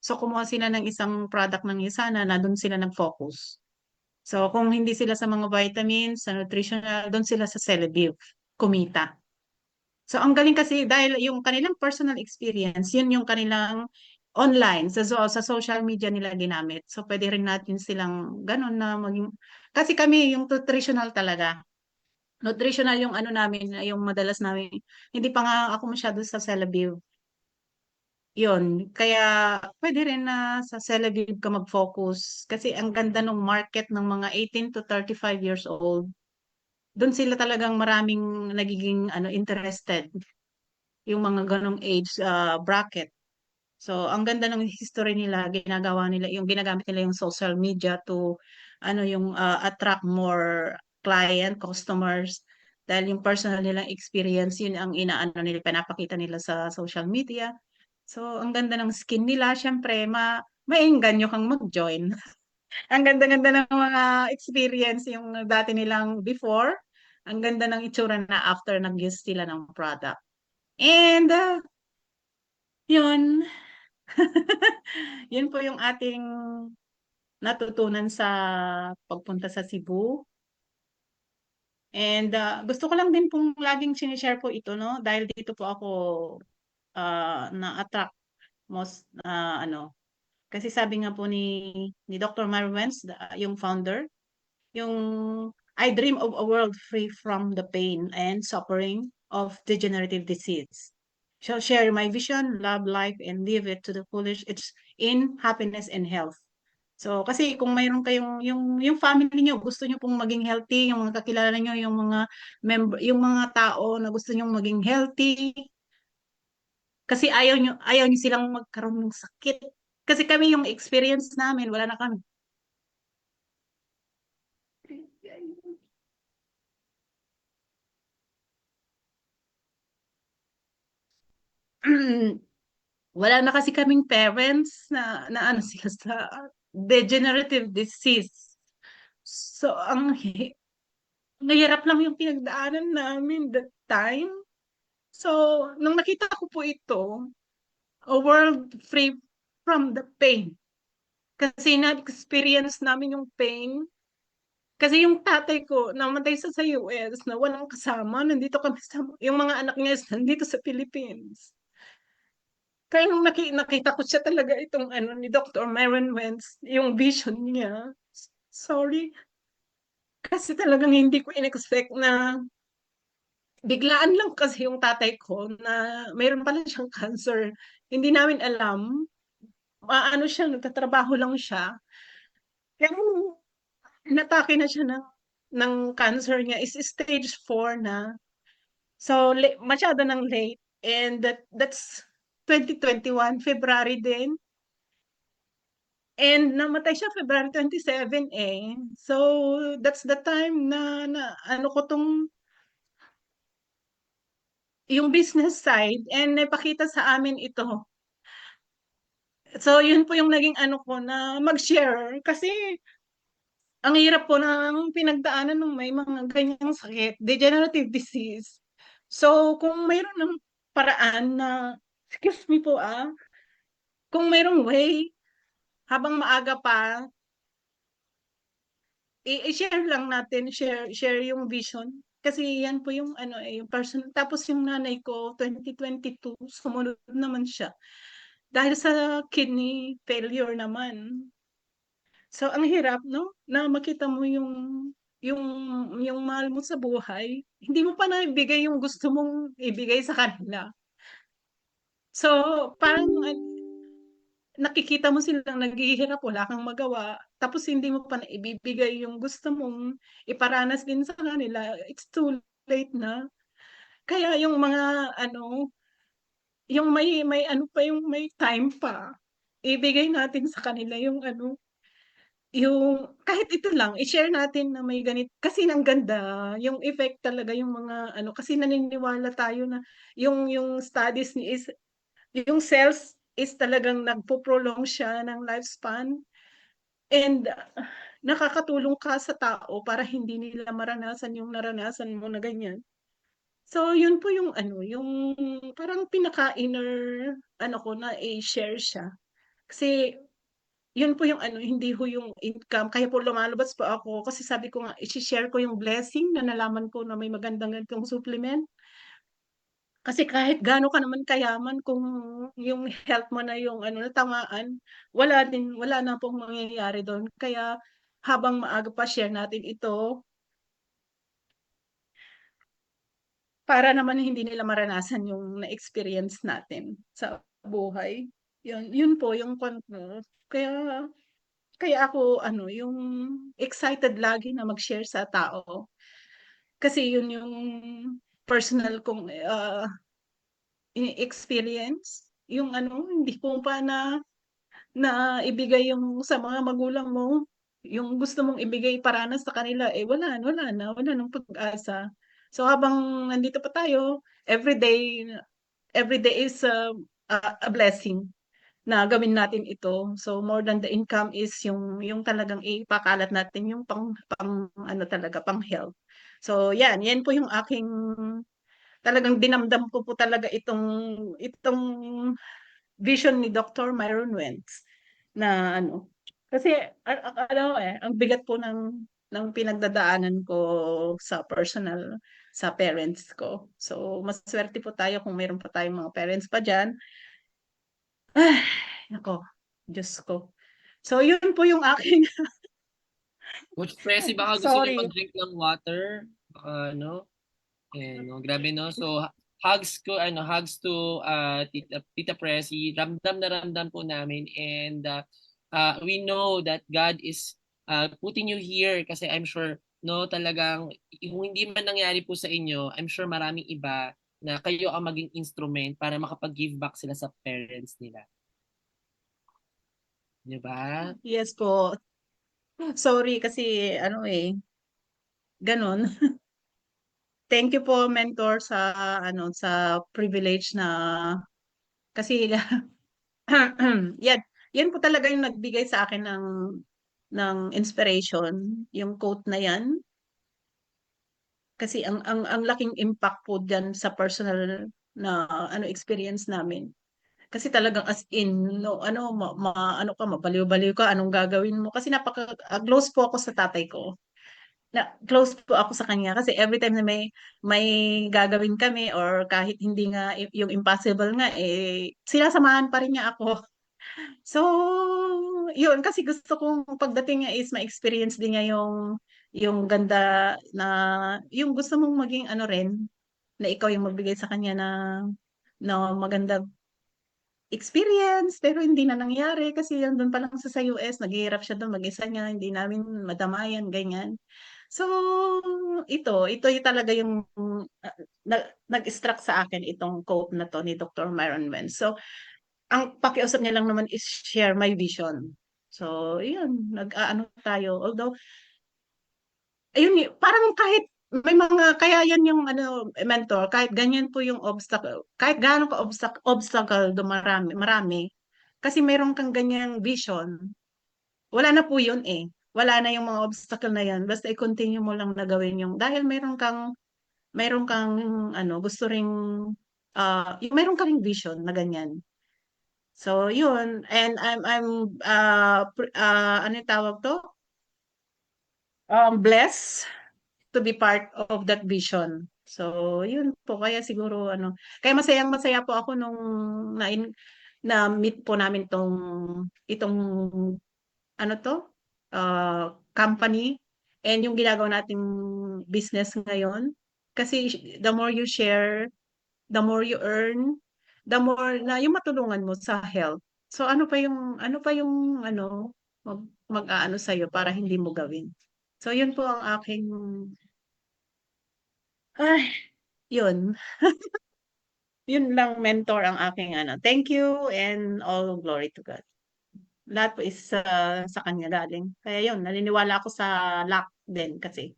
So kumuha sila ng isang product ng USANA na doon sila nag-focus. So kung hindi sila sa mga vitamins, sa nutritional, doon sila sa Celebiv, kumita. So ang galing kasi dahil yung kanilang personal experience, yun yung kanilang online sa social media nila ginamit. So pwede rin natin silang ganun na maging kasi kami yung nutritional talaga. Nutritional yung ano namin, yung madalas namin. Hindi pa nga ako masyado sa Celaviv. Yun, kaya pwede rin na sa Celaviv ka mag-focus kasi ang ganda ng market ng mga 18 to 35 years old. Doon sila talagang maraming nagiging ano interested yung mga ganong age bracket. So, ang ganda ng history nila, ginagawa nila, yung ginagamit nila yung social media to ano yung attract more client, customers dahil yung personal nilang experience yun ang inaano nila, pinapakita nila sa social media. So, ang ganda ng skin nila, syempre, maengganyo kang mag-join. Ang ganda-ganda ng mga experience yung dati nilang before. Ang ganda ng itsura na after nag-use sila ng product. And, yun. Yun po yung ating natutunan sa pagpunta sa Cebu. And gusto ko lang din pong laging sinishare po ito, no? Dahil dito po ako na-attract most, ano, kasi sabi nga po ni Dr. Marwens, yung founder, yung I dream of a world free from the pain and suffering of degenerative disease. So share my vision, love life, and live it to the fullest. It's in happiness and health. So kasi kung mayroon kayong yung family niyo gusto niyo pong maging healthy, yung mga kakilala niyo, yung mga member, yung mga tao na gusto niyo maging healthy kasi ayaw niyo silang magkaroon ng sakit. Kasi kami yung experience namin, wala na kami. wala na kasi kaming parents na ano sila sa degenerative disease. So, nahirap lang yung pinagdaanan namin that time. So, nung nakita ko po ito, a world free from the pain. Kasi na-experience namin yung pain. Kasi yung tatay ko, namatay sa US, na walang kasama, nandito kami yung mga anak niya is nandito sa Philippines. Kaya nung nakita ko siya talaga itong ano ni Dr. Myron Wentz, yung vision niya. Sorry. Kasi talagang hindi ko in-expect na biglaan lang kasi yung tatay ko na mayroon pala siyang cancer. Hindi namin alam. Ano siya, nagtatrabaho lang siya. Kaya nung natake na siya ng cancer niya is stage 4 na. So, masyado ng late. And that's 2021, February din. And namatay siya February 27 eh. So, that's the time na ano ko yung business side and napakita sa amin ito. So, yun po yung naging ano ko na mag-share kasi ang hirap po ng pinagdaanan ng may mga ganyang sakit, degenerative disease. So, kung mayroon ng paraan na, excuse me po kung mayroong way, habang maaga pa, i-share lang natin, share yung vision. Kasi yan po yung ano yung person. Tapos yung nanay ko, 2022, sumunod naman siya. Dahil sa kidney failure naman. So, ang hirap, no? Na makita mo yung yung mahal mo sa buhay, hindi mo pa naibigay yung gusto mong ibigay sa kanila. So, parang nakikita mo silang naghihirap, wala kang magawa, tapos hindi mo pa naibibigay yung gusto mong iparanas din sa kanila, it's too late na. Kaya yung mga ano, yung may ano pa, yung may time pa, ibigay natin sa kanila yung ano, yung kahit ito lang, i-share natin na may ganit kasi ang ganda, yung effect talaga yung mga ano, kasi naniniwala tayo na yung studies ni is yung cells is talagang nagpo-prolong siya ng lifespan and nakakatulong ka sa tao para hindi nila maranasan yung naranasan mo na ganyan. So, yun po yung ano, yung parang pinaka-inner ano ko na i-share siya. Kasi yun po yung ano, hindi ho yung income. Kaya po lumalabas po ako kasi sabi ko nga, i-share ko yung blessing na nalaman ko na may magandang ganitong supplement. Kasi kahit gaano ka naman kayaman kung yung health mo na yung ano, natamaan, wala na pong mangyayari doon. Kaya habang maaga pa share natin ito para naman hindi nila maranasan yung na-experience natin sa buhay. Yun po yung kaya kaya ako ano, yung excited lagi na mag-share sa tao. Kasi yun yung personal kong experience. Yung ano, hindi ko pa na ibigay yung sa mga magulang mo, yung gusto mong ibigay paranas sa kanila, eh wala nang pag-asa. So habang nandito pa tayo, every day is a blessing na gawin natin ito. So more than the income is yung talagang ipakalat natin yung pang ano talaga, pang health. So yan po yung aking talagang dinamdam ko po talaga itong vision ni Dr. Myron Wentz na ano. Kasi ano ang bigat po ng pinagdadaanan ko sa personal sa parents ko. So maswerte po tayo kung mayroon pa tayong mga parents pa diyan. Ay, nako, Diyos ko. So yun po yung aking Coach Pressy, baka gusto niyo sorry. mag-drink ng water. Baka ano, no, grabe no. So hugs to Tita Pressy. Ramdam na ramdam po namin and we know that God is putting you here kasi I'm sure no talagang kung hindi man nangyari po sa inyo, I'm sure maraming iba na kayo ang maging instrument para makapag-give back sila sa parents nila. 'Di ba? Yes po. Sorry kasi ano ganun. Thank you po mentor sa ano sa privilege na Kasi yan, yan po talaga yung nagbigay sa akin ng inspiration, yung quote na yan. Kasi ang laking impact po diyan sa personal na experience namin. Kasi talagang as in no ano ka mabaliw-baliw ka anong gagawin mo kasi close po ako sa tatay ko. Na close po ako sa kanya kasi every time na may gagawin kami or kahit hindi nga yung impossible nga sinasamahan pa rin niya ako. So, yun kasi gusto kong pagdating niya is ma-experience din niya yung ganda na yung gusto mong maging ano rin na ikaw yung magbigay sa kanya na magandang experience pero hindi na nangyari kasi doon pa lang sa US naghihirap siya doon mag-isa niya hindi namin madamayan ganyan. So, ito yung talaga yung nag-struck sa akin itong quote na to ni Dr. Myron Wen. So, ang pakiusap niya lang naman is share my vision. So, yun, nag-aano tayo. Although, ayun, parang kahit may mga, kaya yan yung mentor, kahit ganyan po yung obstacle, kahit gaano ka obstacle marami, kasi meron kang ganyang vision, wala na po yun eh. Wala na yung mga obstacle na yan. Basta i-continue mo lang na gawin yung, dahil meron kang, gusto ring, meron kang vision na ganyan. So, yun. And ano yung tawag to? Blessed to be part of that vision. So, yun po. Kaya siguro, kaya masayang-masaya po ako nung na-meet po namin itong, company and yung ginagawa nating business ngayon. Kasi the more you share, the more you earn, the more na yung matulungan mo sa health. So ano pa yung mag-aano sa para hindi mo gawin. So yun po ang aking ay yun. Yun lang mentor ang aking Thank you and all glory to God. Lahat po is sa kanya galing. Kaya yun, naniniwala ako sa luck din kasi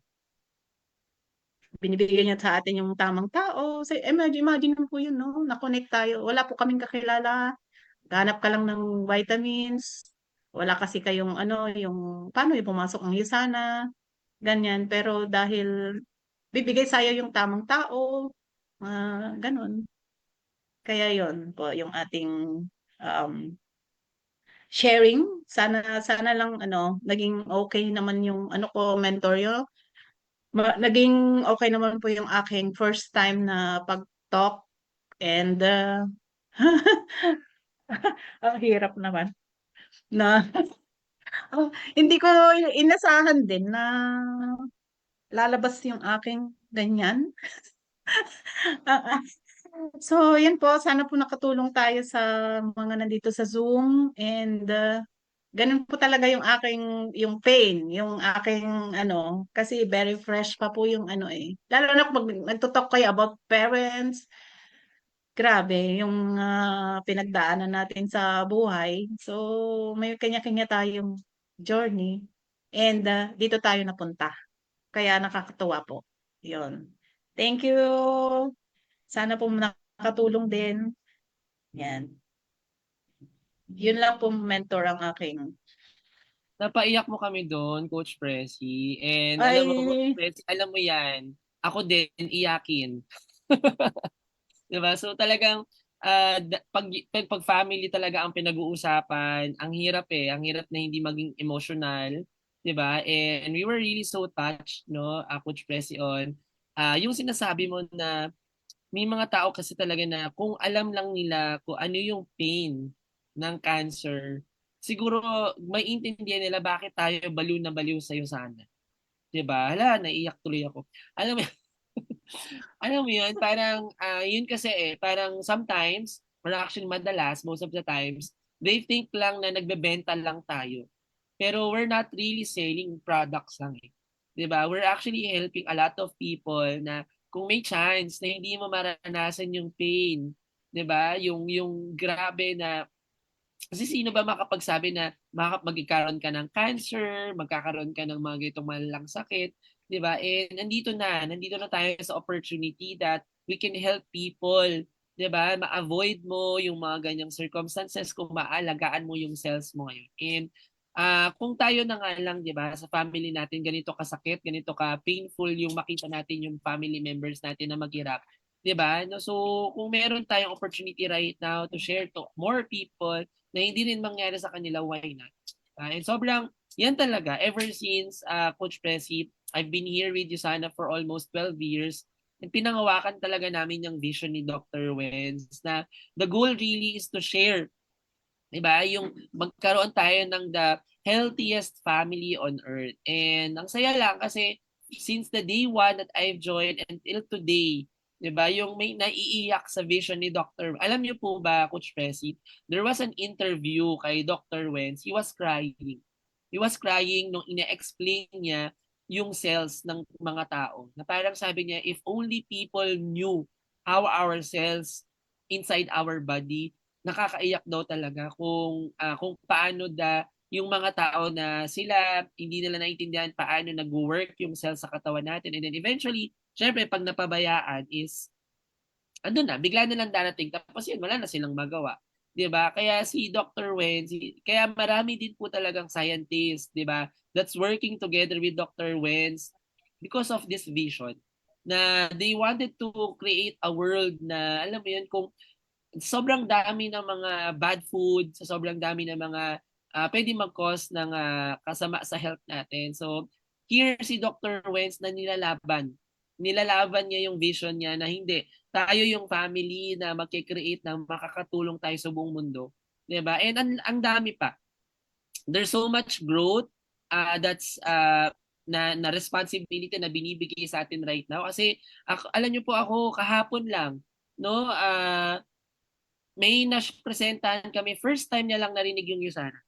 binibigyan niya sa atin yung tamang tao. So, imagine mo po yun, no? Na-connect tayo. Wala po kaming kakilala. Ganap ka lang ng vitamins. Wala kasi kayong paano yung pumasok ang Yusana, ganyan. Pero dahil bibigay sa'yo yung tamang tao, ganun. Kaya yon po yung ating um, sharing. Sana lang naging okay naman yung ko mentor yo. Naging okay naman po yung aking first time na pag-talk and ang hirap naman na hindi ko inasahan din na lalabas yung aking ganyan. So, yun po. Sana po nakatulong tayo sa mga nandito sa Zoom and ganun po talaga yung pain, yung aking kasi very fresh pa po yung Lalo na pag nagtutalk kayo about parents, grabe yung pinagdaanan natin sa buhay. So, may kanya-kanya tayong journey and dito tayo napunta. Kaya nakakatuwa po. Yun. Thank you. Sana po nakatulong din. Yan. Yun lang po mentor ang aking. Napaiyak mo kami doon, Coach Pressy. And alam mo, Coach Ay, Pressy, alam mo yan, ako din, iyakin. Diba? So talagang pag family talaga ang pinag-uusapan, ang hirap ang hirap na hindi maging emotional, 'di ba? And we were really so touched, no, Coach Pressy on yung sinasabi mo na may mga tao kasi talaga na kung alam lang nila kung ano yung pain ng cancer, siguro maiintindihan nila bakit tayo baliw na baliw sa'yo sana. 'Di ba? Hala, naiiyak tuloy ako. Alam mo alam mo yun, parang, yun kasi parang sometimes, or actually madalas, most of the times, they think lang na nagbebenta lang tayo. Pero we're not really selling products lang 'Di ba? We're actually helping a lot of people na kung may chance na hindi mo maranasan yung pain, 'di ba? Yung grabe na kasi sino ba makapagsabi na magkakaroon ka ng cancer, magkakaroon ka ng mga ganitong malalang sakit, 'di ba? Nandito na tayo sa opportunity that we can help people 'di ba? Ma-avoid mo yung mga ganyang circumstances kung maalagaan mo yung cells mo ngayon. And kung tayo na nga lang, 'di ba, sa family natin ganito kasakit, ganito ka painful yung makita natin yung family members natin na maghirap, 'di ba? No, so kung meron tayong opportunity right now to share to more people na hindi rin mangyari sa kanila, why not? And sobrang yan talaga ever since Coach Presi, I've been here with Yusana for almost 12 years. And pinangawakan talaga namin yung vision ni Dr. Wenz na the goal really is to share, 'di ba? Yung magkaroon tayo ng the healthiest family on earth. And ang saya lang kasi since the day one that I've joined until today, 'di ba? Yung may naiiyak sa vision ni Dr. Alam niyo po ba, Coach Presi, there was an interview kay Dr. Wenz. He was crying. He was crying nung ine-explain niya yung cells ng mga tao. Na parang sabi niya, if only people knew how our cells inside our body, nakakaiyak daw talaga kung paano yung mga tao na sila hindi nila naiintindihan paano nag-work yung cells sa katawan natin. And then eventually, syempre pag napabayaan is ano na, bigla na lang darating tapos yun, wala na silang magawa. 'Di ba? Kaya si Dr. Wenz, kaya marami din po talagang scientists, 'di ba, that's working together with Dr. Wenz because of this vision na they wanted to create a world na alam mo yun, kung sobrang dami ng mga bad food, sa sobrang dami ng mga pwedeng mag-cause ng kasama sa health natin. So here si Dr. Wenz na nilalaban niya yung vision niya na hindi, tayo yung family na magke-create ng makakatulong tayo sa buong mundo, 'di ba? And ang dami pa. There's so much growth that's na responsibility na binibigay sa atin right now kasi alam niyo po ako kahapon lang, no, may presentahan kami, first time niya lang narinig yung Yusana.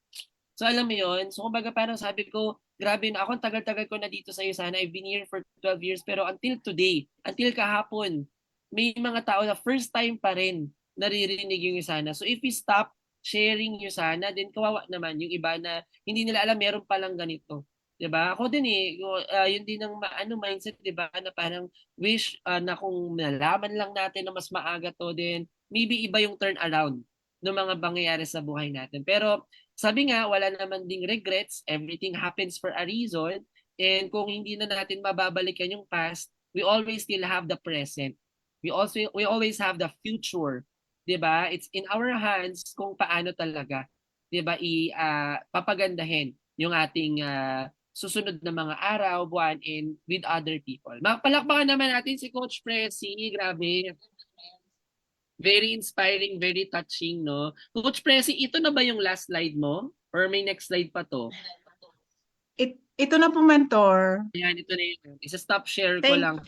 So alam mo yun, so kumbaga parang sabi ko, grabe na ako, tagal-tagal ko na dito sa Yusana, I've been here for 12 years, pero until today, until kahapon, may mga tao na first time pa rin naririnig yung Yusana. So if we stop sharing Yusana, then kawawa naman yung iba na hindi nila alam meron palang ganito. 'Di ba? Ako din yun din ang mindset, 'di ba, na parang wish na kung nalaman lang natin na mas maaga to, then maybe iba yung turn around ng mga pangyayari sa buhay natin. Pero sabi nga, wala naman ding regrets. Everything happens for a reason. And kung hindi na natin mababalikan yung past, we always still have the present. We always have the future. 'Di ba? It's in our hands kung paano talaga, 'di ba, papagandahin yung ating susunod na mga araw, buwan, and with other people. Palakpakan naman natin si Coach Presi. Grabe. Very inspiring, very touching, no? Coach Presi, ito na ba yung last slide mo? Or may next slide pa to? Ito na po, mentor. Ayan, ito na yun. Isa-stop share ko lang.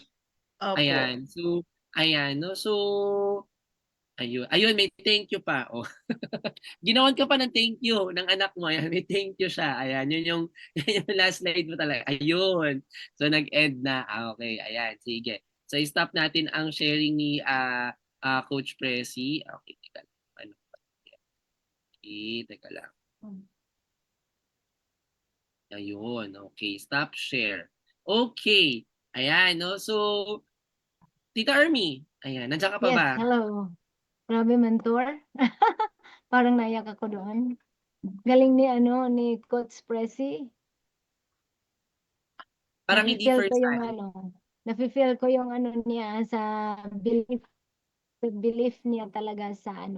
Opo. Ayan. So, ayan, no? So, ayun, may thank you pa. Oh. Ginawan ka pa ng thank you ng anak mo. Ayan, may thank you siya. Ayan, yun yung last slide mo talaga. Ayun. So, nag-end na. Okay, ayan. Sige. So, i-stop natin ang sharing ni Coach Presi. Okay, teka lang. Ano pa? Okay, teka lang. Ayun, okay. Stop share. Okay. Ayan, no? So, Tita Ermi, ayan, nandiyan ka pa Yes, ba? hello. Grabe, mentor. Parang naiyak ako doon. Galing ni Coach Presi. Parang hindi Nafe-feel first ko yung time. nafe-feel ko yung niya sa belief niya talaga sa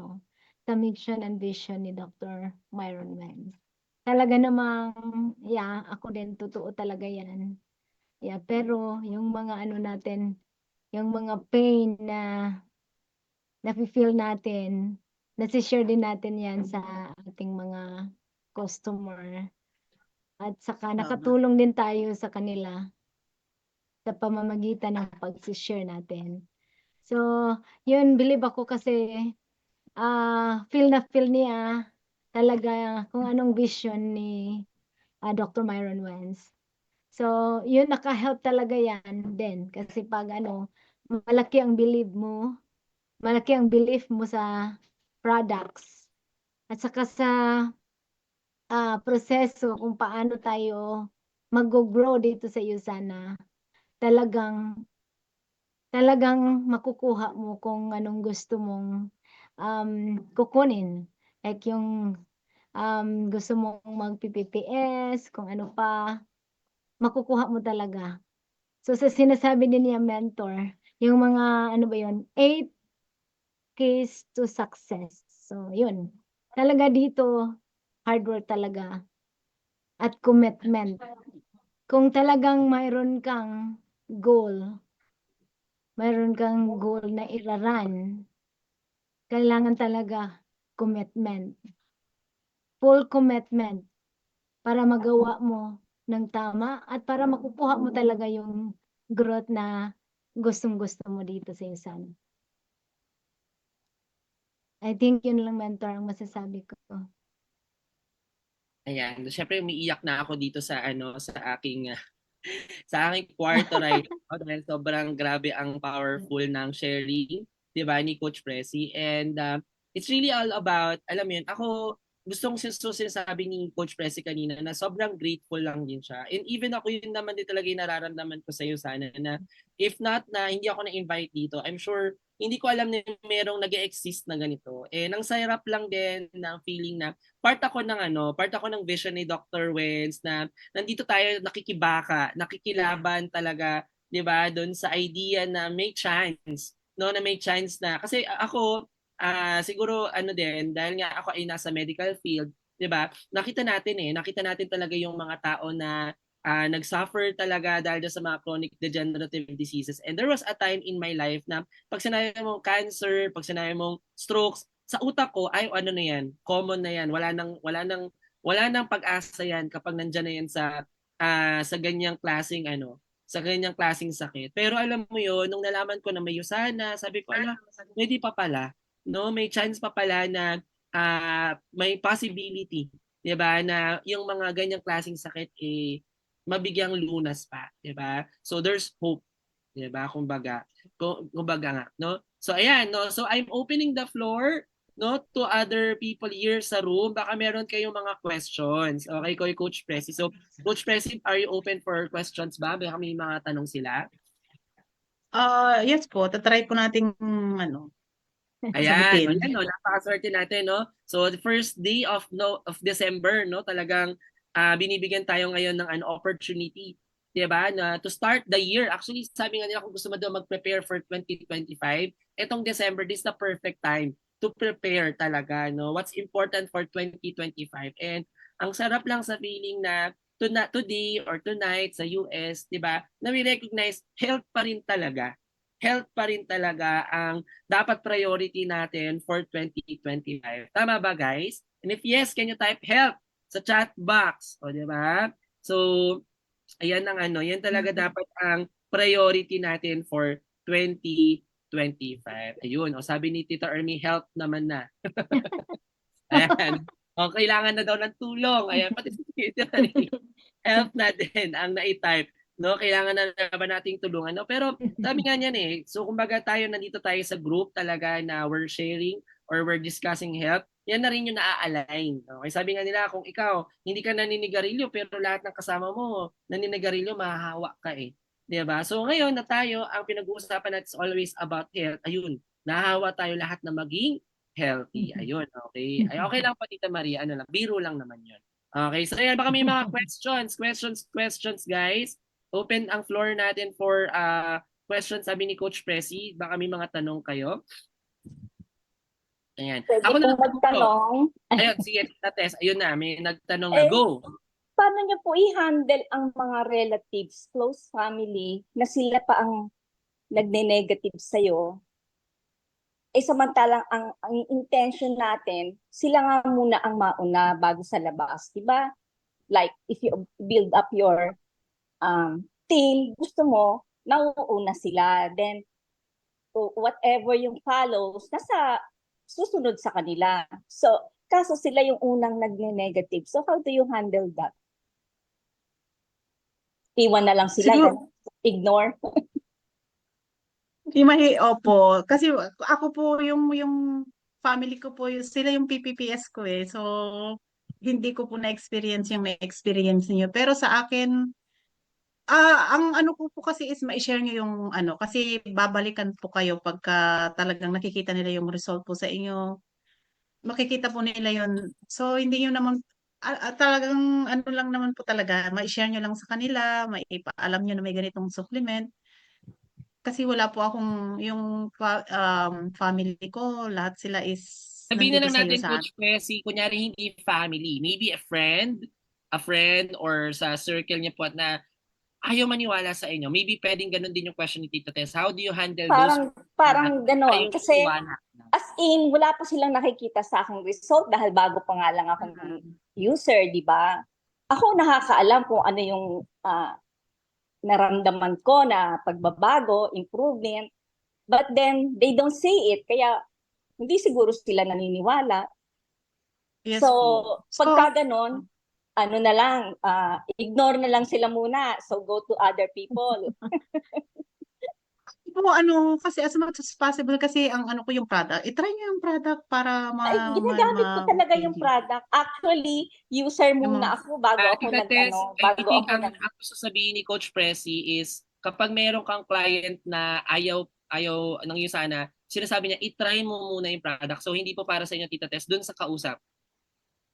sa mission and vision ni Dr. Myron Wenz. Talaga namang, yeah, ako din, totoo talaga yan. Yeah, pero yung mga natin, yung mga pain na nafe-feel natin, nasi-share din natin yan sa ating mga customer. At saka nakatulong din tayo sa kanila sa pamamagitan ng pag-share natin. So, yun, believe ako kasi feel na feel niya talaga kung anong vision ni Dr. Myron Wenz. So, yun, naka-help talaga yan din. Kasi pag malaki ang belief mo, malaki ang belief mo sa products, at saka sa proseso kung paano tayo mag-grow dito sa Yusana, talagang talagang makukuha mo kung anong gusto mong kukunin. Like yung gusto mong mag-PPPS, kung ano pa, makukuha mo talaga. So sa sinasabi din niya mentor, yung mga ano ba yun, 8 keys to success. So yun, talaga dito, hard work talaga at commitment. Kung talagang mayroon kang goal na iraran, kailangan talaga commitment, full commitment para magawa mo ng tama at para makukuha mo talaga yung growth na gustong-gusto mo dito sa USAN. I think yun lang mentor ang masasabi ko. Ayan, syempre umiiyak na ako dito sa ano sa aking sa aking kwarto right now dahil sobrang grabe ang powerful ng sharing, 'di ba, ni Coach Pressy. And it's really all about, alam mo yun, ako gustong sinasabi ni Coach Pressy kanina na sobrang grateful lang din siya. And even ako yun naman din talaga yung nararamdaman ko sa iyo sana na if not na hindi ako na-invite dito, I'm sure hindi ko alam na merong nag-exist na ganito. Eh, nang sarap lang din ng feeling na part ako ng vision ni Dr. Wenz na nandito tayo nakikibaka, nakikilaban talaga, 'di ba? Doon sa idea na may chance, no, na may chance na kasi ako siguro ano din dahil nga ako ay nasa medical field, 'di ba? Nakita natin talaga yung mga tao na nag-suffer talaga dahil sa mga chronic degenerative diseases. And there was a time in my life na pag sinabi mong cancer, pag sinabi mong strokes, sa utak ko ay ano na yan, common na yan. Wala nang pag-asa yan kapag nandiyan na yan sa ganyang klaseng sa ganyang klaseng sakit. Pero alam mo yun, nung nalaman ko na may USANA, sabi ko, ala, pwede pa pala. No, may chance pa pala na may possibility, 'di ba, na yung mga ganyang klaseng sakit mabigyang lunas pa, 'di ba? So there's hope, 'di ba? Kumbaga nga, no? So ayan, no. So I'm opening the floor no to other people here sa room. Baka meron kayong mga questions. Okay, Coach Pressy. So Coach Pressy, are you open for questions ba? Baka may mga tanong sila. Yes po, tatry po nating ano, Ayan, sagutin. ayan no, napakaswerte natin no. So the first day of December no, talagang binibigyan tayo ngayon ng an opportunity, 'di ba? Na to start the year. Actually, sabi nga nila kung gusto mo daw mag-prepare for 2025, etong December this is the perfect time to prepare talaga no. What's important for 2025. And ang sarap lang sa feeling na today or tonight sa US, 'di ba? Na we recognize health pa rin talaga. Health pa rin talaga ang dapat priority natin for 2025. Tama ba guys? And if yes, can you type help sa chat box? O di ba? So, ayan ang yan talaga dapat ang priority natin for 2025. Ayun, o sabi ni Tita Ermi, help naman na. Ayan. O, kailangan na daw ng tulong. Ayan, pati si Tita Ermi, help na din ang na-type. No, kailangan na naman nating tulungan. No? Pero sabi nga niyan so kumbaga nandito tayo sa group talaga na we're sharing or we're discussing health, yan na rin yung naa-align. Okay? Sabi nga nila, kung ikaw hindi ka naninigarilyo pero lahat ng kasama mo naninigarilyo, mahahawa ka eh. 'Di ba? So ngayon na tayo, ang pinag-uusapan natin is always about health. Ayun, nahahawa tayo lahat na maging healthy. Ayun, okay. Ay, okay lang pa Tita Maria, ano lang, biro lang naman yun. Okay, so ayan, baka may mga questions guys. Open ang floor natin for questions, sabi ni Coach Pressy. Baka may mga tanong kayo. Ayan. Pwede Ako na pong magtanong. Ayun, sige, Tita Tess. Ayun na, may nagtanong na. Go! Paano niyo po i-handle ang mga relatives, close family, na sila pa ang nagne-negative sa'yo? Samantalang ang intention natin, sila nga muna ang mauna bago sa labas, di ba? Like, if you build up your team, gusto mo, nauuna sila. Then, whatever yung follows, susunod sa kanila. So, kaso sila yung unang nagne-negative. So, how do you handle that? Iwan na lang sila, Siguro, ignore. opo. Kasi ako po yung family ko po, sila yung PPPS ko eh. So, hindi ko po na-experience yung na-experience niyo. Pero sa akin, Ang ano ko po kasi is mai-share niyo yung ano, kasi babalikan po kayo pagka talagang nakikita nila yung result po sa inyo. Makikita po nila yun. So, hindi niyo naman, talagang ano lang naman po talaga, mai-share niyo lang sa kanila, maipaalam niyo na may ganitong supplement. Kasi wala po akong, yung family ko, lahat sila is Sabihin na nandito lang sa natin, Lucena. Coach Pressy, kunyari hindi family, maybe a friend or sa circle niya po na ayaw maniwala sa inyo. Maybe pwedeng ganun din yung question ni Tita Tess. How do you handle those Parang, na parang ganon. ayaw Kasi maniwala? as in, wala pa silang nakikita sa aking result dahil bago pa nga lang akong user, di ba? Ako nakakaalam kung ano yung naramdaman ko na pagbabago, improvement, but then they don't say it. Kaya hindi siguro sila naniniwala. Yes So, po. So, pagka ganon, ano na lang, ignore na lang sila muna. So, go to other people. po ano, kasi as much as possible kasi ang ano ko yung product, i-try niyo yung product para Ay, ginagamit ko talaga yung ma-review. product. Actually, user Yung mga, muna ako bago ako Tita Tess, I bago think ako ang gusto sabihin ni Coach Pressy is kapag meron kang client na ayaw ng iyo sana, sinasabi niya, i-try mo muna yung product. So, hindi po para sa inyo, Tita Tess, dun sa kausap.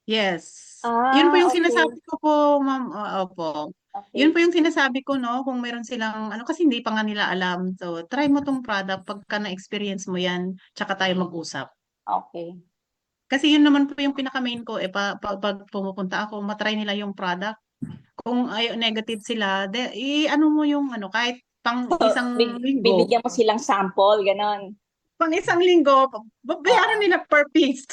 yes. Yun po yung okay. sinasabi ko po, ma'am. Opo. Yun Okay. po yung sinasabi ko, no, kung meron silang, ano, kasi hindi pa nga nila alam. So, try mo tong product pagka na-experience mo yan, tsaka tayo mag-usap. Okay. Kasi yun naman po yung pinaka-main ko, pag pumupunta ako, matry nila yung product. Kung negative sila, ano mo yung, ano, kahit pang So, isang linggo, bibigyan mo silang sample, ganon. bayaran Ah, nila per piece.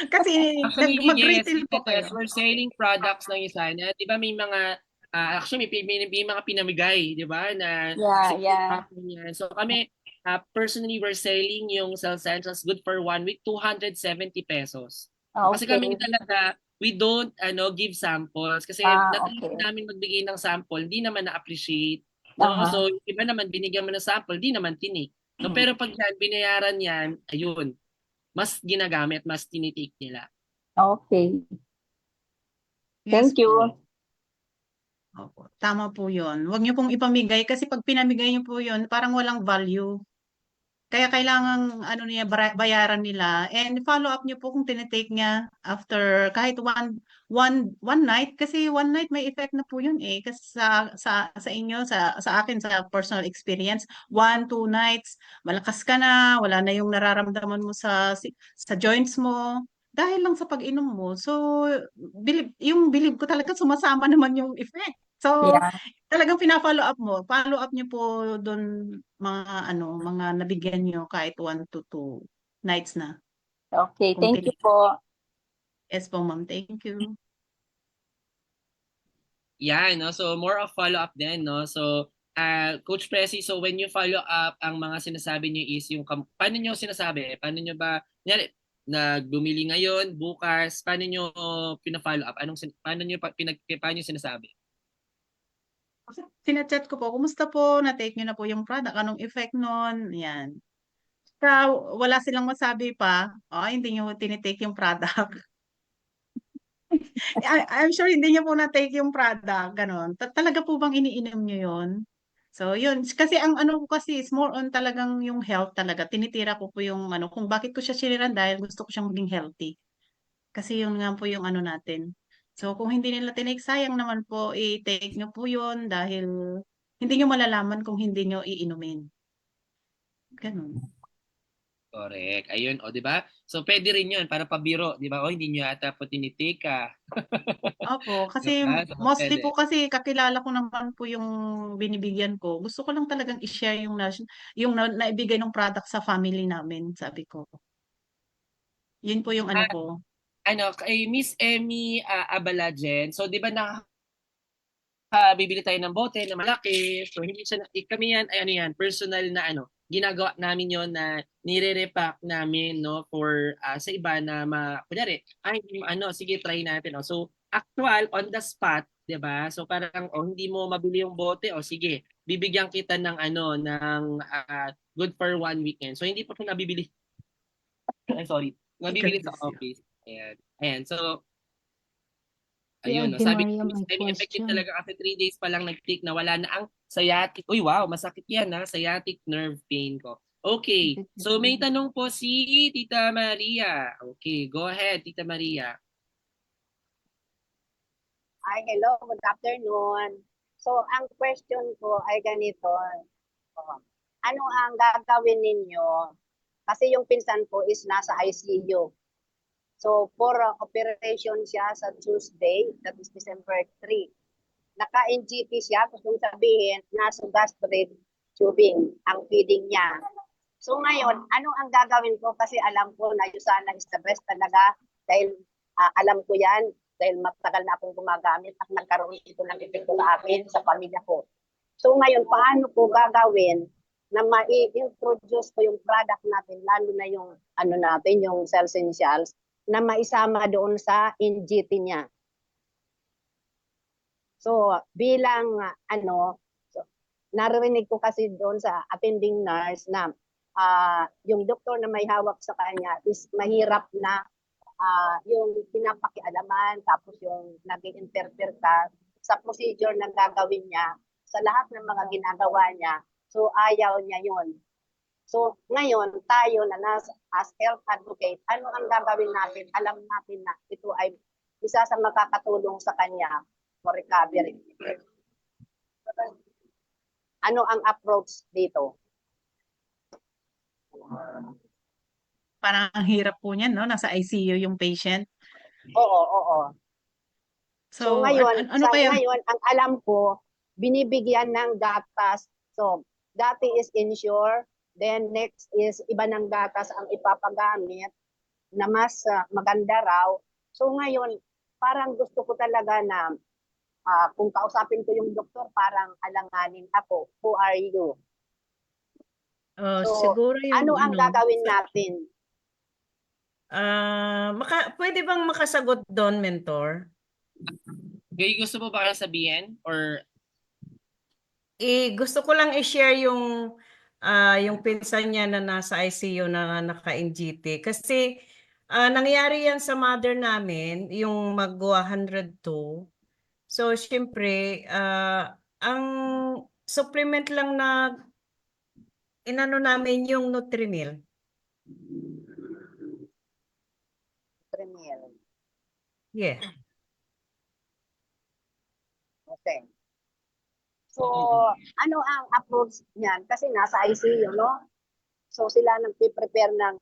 Kasi Actually, yes, mag-retail Tita po Tess, kayo. we're selling products ng Yusana. Di ba may mga, actually may mga pinamigay, di ba, na yeah, yeah. yan. So kami, personally, we're selling yung Cell Essentials good for 1 week, 270 pesos. Kasi Okay. kami talaga, we don't give samples. Kasi natry Okay. namin magbigay ng sample, di naman na-appreciate. No? Aha. So, yung iba naman, binigyan mo ng sample, di naman tinik. No, pero pag yan, binayaran yan, ayun, mas ginagamit, mas tinitik nila. Okay. Yes Thank you. po. Opo, tama po yun. Huwag niyo pong ipamigay kasi pag pinamigay niyo po yun, parang walang value. Kaya kailangan ano niya bayaran nila and follow up niyo po kung tinitake niya after kahit one night kasi one night may effect na po yun eh kasi sa inyo sa akin sa personal experience 1 2 nights malakas ka na wala na yung nararamdaman mo sa joints mo dahil lang sa pag-inom mo so bilib ko talaga sumasama naman yung effect so Yeah. talagang follow up niyo po doon mga nabigyan niyo kahit 1 to 2 nights na. Okay. Kung Thank you po. yes po ma'am, thank you. Yan, no? So more of follow-up din, no? So Coach Pressy, so when you follow up, ang mga sinasabi niyo is yung paano niyo sinasabi? Paano niyo ba kunyari nagbumili ngayon, bukas, paano niyo pina-follow up? Paano niyo paano niyo sinasabi? Sina-chat ko po, kumusta po, na-take niyo na po yung product, anong effect nun, yan. Kaya wala silang masabi pa, hindi niyo tinitake yung product. I'm sure hindi niyo po na-take yung product, ganon. Talaga po bang iniinom niyo yun? So, yun. Kasi ang ano ko kasi is more on talagang yung health talaga. Tinitira ko po yung ano, kung bakit ko siya siniran dahil gusto ko siyang maging healthy. Kasi yun nga po yung ano natin. So, kung hindi nila tinake, sayang naman po, i-take nyo po yun dahil hindi nyo malalaman kung hindi nyo iinumin. Ganun. Correct. Ayun, o, di ba? So, pwede rin yun para pabiro, di ba? O, hindi nyo ata po tinitake, Opo, Di kasi ba? So, mostly pwede. po kasi kakilala ko naman po yung binibigyan ko. Gusto ko lang talagang i-share yung naibigay ng product sa family namin, sabi ko. Yun po yung ano ko. Kay Miss Emmy Abalajen, so di ba bibili tayo ng bote na malaki. So hindi siya kami yan ay ano yan, personal na ginagawa namin yon na nire-repack namin no for sa iba na kunyari, sige try natin. So actual on the spot, 'di ba? So parang hindi mo mabili yung bote sige, bibigyan kita ng good for 1 weekend. So hindi pa po nabibili. Sorry. God Nabibili sa bless you. office. Ayan. Ayan. So Ayun, no, Ate sabi Maria, ko, Miss may Emmy, effective question. talaga kasi 3 days pa lang nag-peak na wala na ang sciatic. Uy, wow, masakit yan ha, sciatic nerve pain ko. Okay, so may tanong po si Tita Maria. Okay, go ahead, Tita Maria. Ay, hello, good afternoon. So, ang question ko ay ganito. Ano ang gagawin ninyo? Kasi yung pinsan ko is nasa ICU. So, for operation siya sa Tuesday, that is December 3. Naka-NGT siya, kung sabihin, nasa gastric tubing ang feeding niya. So ngayon, ano ang gagawin ko? Kasi alam ko na yung sana is the best talaga dahil alam ko yan dahil matagal na akong gumagamit at nagkaroon ito ng epekto sa akin, sa pamilya ko. So ngayon, paano ko gagawin na ma-introduce ko yung product natin, lalo na yung ano natin, yung Cell Essentials, na maisama doon sa NGT niya. So, bilang narinig ko kasi doon sa attending nurse na yung doktor na may hawak sa kanya is mahirap na yung pinapakialaman, tapos yung nag-interfere ka sa procedure na gagawin niya, sa lahat ng mga ginagawa niya. So, ayaw niya yun. So, ngayon, tayo na as health advocate, ano ang gagawin natin? Alam natin na ito ay isa sa makakatulong sa kanya for recovery. Ano ang approach dito? Parang ang hirap po niyan, no? Nasa ICU yung patient. Oo. So So, ngayon, ano kaya? ang alam ko, binibigyan ng gatas. So, dati is Ensure, then next is iba ng gatas ang ipapagamit na mas maganda raw. So ngayon, parang gusto ko talaga na kung kausapin ko yung doktor, parang alanganin ako, who are you? So, Siguro yung ano ang gagawin natin? Pwede bang makasagot doon, mentor? Gay, gusto mo ba kayo sabihin? Or Gusto ko lang i-share yung pinsan niya na nasa ICU na naka-NGT. Kasi nangyari yan sa mother namin, yung mag-102. So, syempre, ang supplement lang na inano namin yung Nutrimil. Premier. Yeah. Okay. So, ano ang approach niyan? Kasi nasa ICU, no? So, sila nagpe-prepare ng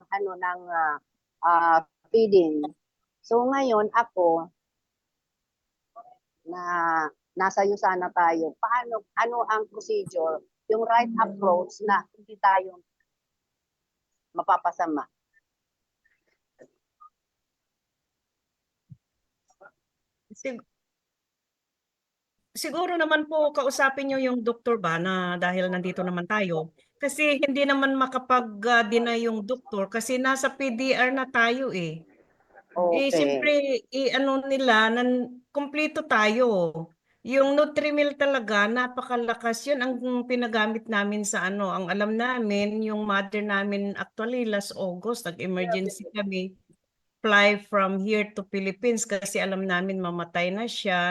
feeding. So, ngayon ako na nasa iyo sana tayo. Ano ang procedure, yung right approach na hindi tayo mapapasama? Siguro naman po kausapin nyo yung doktor ba na dahil nandito naman tayo. Kasi hindi naman makapag-deny yung doktor kasi nasa PDR na tayo eh. Okay. Siyempre, ano nila, kumpleto tayo. Yung Nutrimil talaga, napakalakas yun ang pinagamit namin sa ano. Ang alam namin, yung mother namin actually last August, nag-emergency kami. Fly from here to Philippines kasi alam namin mamatay na siya.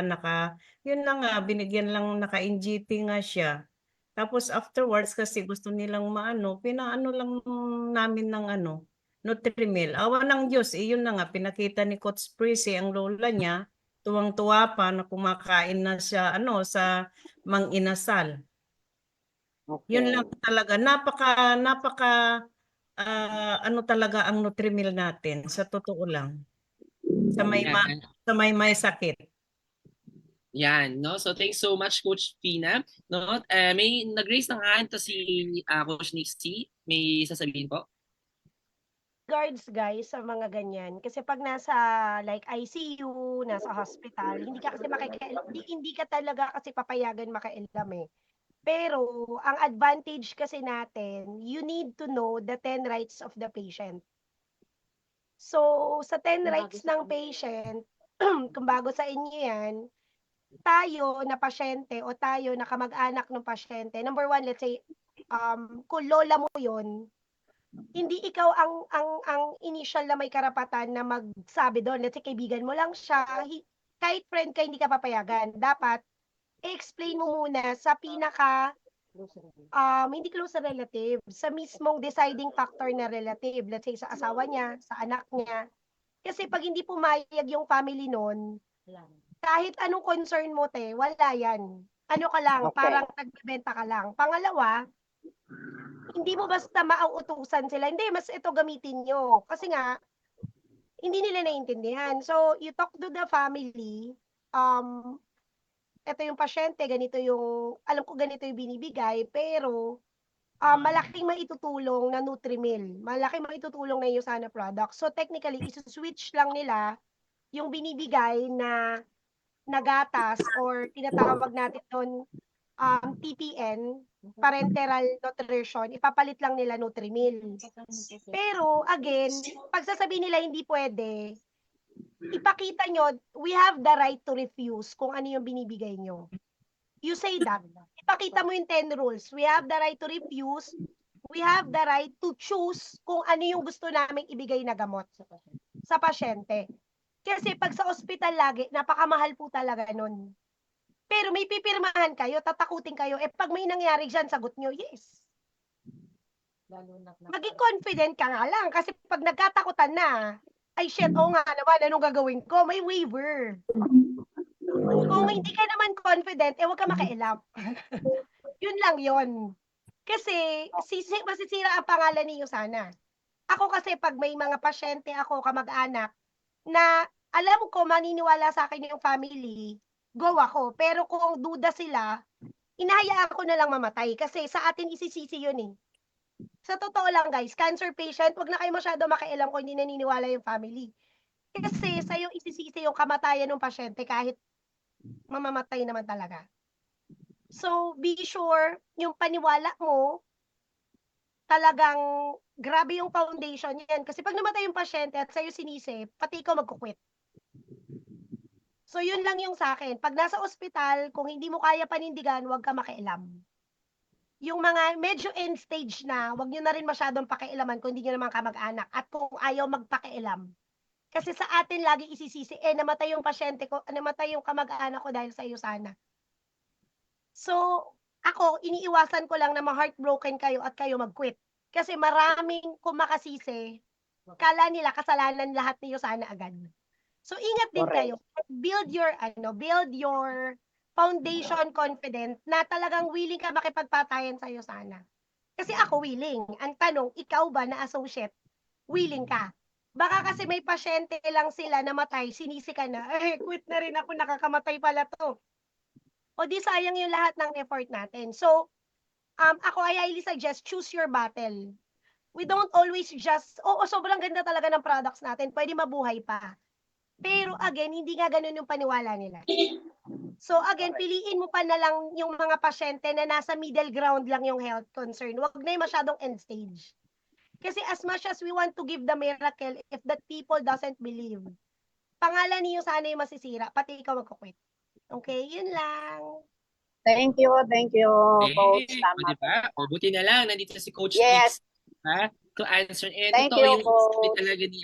Yun na nga, binigyan lang naka-NGT nga siya. Tapos afterwards kasi gusto nilang pinaano lang namin ng Nutrimil. Awa ng Diyos, yun na nga, pinakita ni Coach Prissy, ang lola niya, tuwang-tuwa pa na kumakain na siya sa Mang Inasal. Okay. Yun lang talaga, napaka ano talaga ang Nutrimil natin, sa totoo lang. Sa may sakit. yan, no? So thanks so much, Coach Pina. No? May nag-raise ng hand to si Coach Nixie. May sasabihin po? Guards guys sa mga ganyan kasi pag nasa like ICU, nasa hospital, hindi ka kasi hindi ka talaga kasi papayagan makailam eh. Pero ang advantage kasi natin, you need to know the 10 rights of the patient. So sa 10 rights ng patient, kung bago sa inyo yan, tayo na pasyente o tayo na kamag-anak ng pasyente, number one, let's say, kung lola mo yon, hindi ikaw ang initial na may karapatan na magsabi doon. Let's say kaibigan mo lang siya, kahit friend ka, hindi ka papayagan. Dapat, i-explain mo muna sa pinaka, hindi close na relative, sa mismong deciding factor na relative. Let's say, sa asawa niya, sa anak niya. Kasi pag hindi pumayag yung family nun, kahit anong concern mo, te, wala yan. Ano ka lang, Okay. parang nagbebenta ka lang. Pangalawa, hindi mo basta mauutusan sila. Hindi, mas ito gamitin nyo. Kasi nga, hindi nila naiintindihan. So, you talk to the family, ito yung pasyente, ganito yung, alam ko ganito yung binibigay, pero malaking maitutulong na Nutrimil. Malaking maitutulong na yung sana product. So, technically, isuswitch lang nila yung binibigay na gatas or tinatawag natin doon TPN, parenteral nutrition, ipapalit lang nila Nutrimil. Pero again, pag sasabihin nila hindi pwede, ipakita nyo, we have the right to refuse kung ano yung binibigay nyo. You say that. Ipakita mo yung 10 rules. We have the right to refuse. We have the right to choose kung ano yung gusto naming ibigay na gamot sa pasyente. Kasi pag sa ospital lagi, napakamahal po talaga nun. Pero may pipirmahan kayo, tatakutin kayo, pag may nangyari dyan, sagot nyo, yes. Maging confident ka nga lang, kasi pag nagkatakutan na, ay shit, oo nga naman, anong gagawin ko? May waiver. Kung hindi ka naman confident, huwag ka makialam. Yun lang yun. Kasi, masisira ang pangalan niyo sana. Ako kasi, pag may mga pasyente ako, kamag-anak, na alam ko maniniwala sa akin yung family, go ako. Pero kung duda sila, inahayaan ko na lang mamatay kasi sa atin isisisi yun eh. Sa totoo lang guys, cancer patient, wag na kayo masyado makialam kung hindi naniniwala yung family. Kasi sa'yo isisisi yung kamatayan ng pasyente kahit mamamatay naman talaga. So, be sure, yung paniwala mo, talagang grabe yung foundation yan. Kasi pag namatay yung pasyente at sa'yo sinisi, pati ikaw magkukwit. So, yun lang yung sa akin. Pag nasa ospital, kung hindi mo kaya panindigan, huwag ka makialam. Yung mga medyo end stage na, huwag nyo na rin masyadong pakialaman kung hindi nyo naman kamag-anak. At kung ayaw magpakialam. Kasi sa atin lagi isisisi, namatay yung pasyente ko, namatay yung kamag-anak ko dahil sa iyo sana. So, ako, iniiwasan ko lang na ma-heartbroken kayo at kayo mag-quit. Kasi maraming kumakasisi, kala nila kasalanan lahat niyo sana agad. So ingat din kayo. Build your foundation confident na talagang willing ka makipagpatayan sa'yo sana. Kasi ako willing. Ang tanong, ikaw ba na associate, willing ka? Baka kasi may pasyente lang sila namatay, sinisi ka na, quit na rin ako, nakakamatay pala to. O di sayang yung lahat ng effort natin. So, ako I highly suggest, choose your battle. We don't always just, sobrang ganda talaga ng products natin, pwede mabuhay pa. Pero again, hindi nga ganun yung paniwala nila. So again, piliin mo pa na lang yung mga pasyente na nasa middle ground lang yung health concern. Huwag na yung masyadong end stage. Kasi as much as we want to give the miracle, if that people doesn't believe, pangalan niyo sana yung masisira, pati ikaw magkukwit. Okay, yun lang. Thank you, Coach. O, diba? O, buti na lang, nandito si Coach Yes. Nix, to answer. And Thank totoo you, yung sabi Coach. talaga ni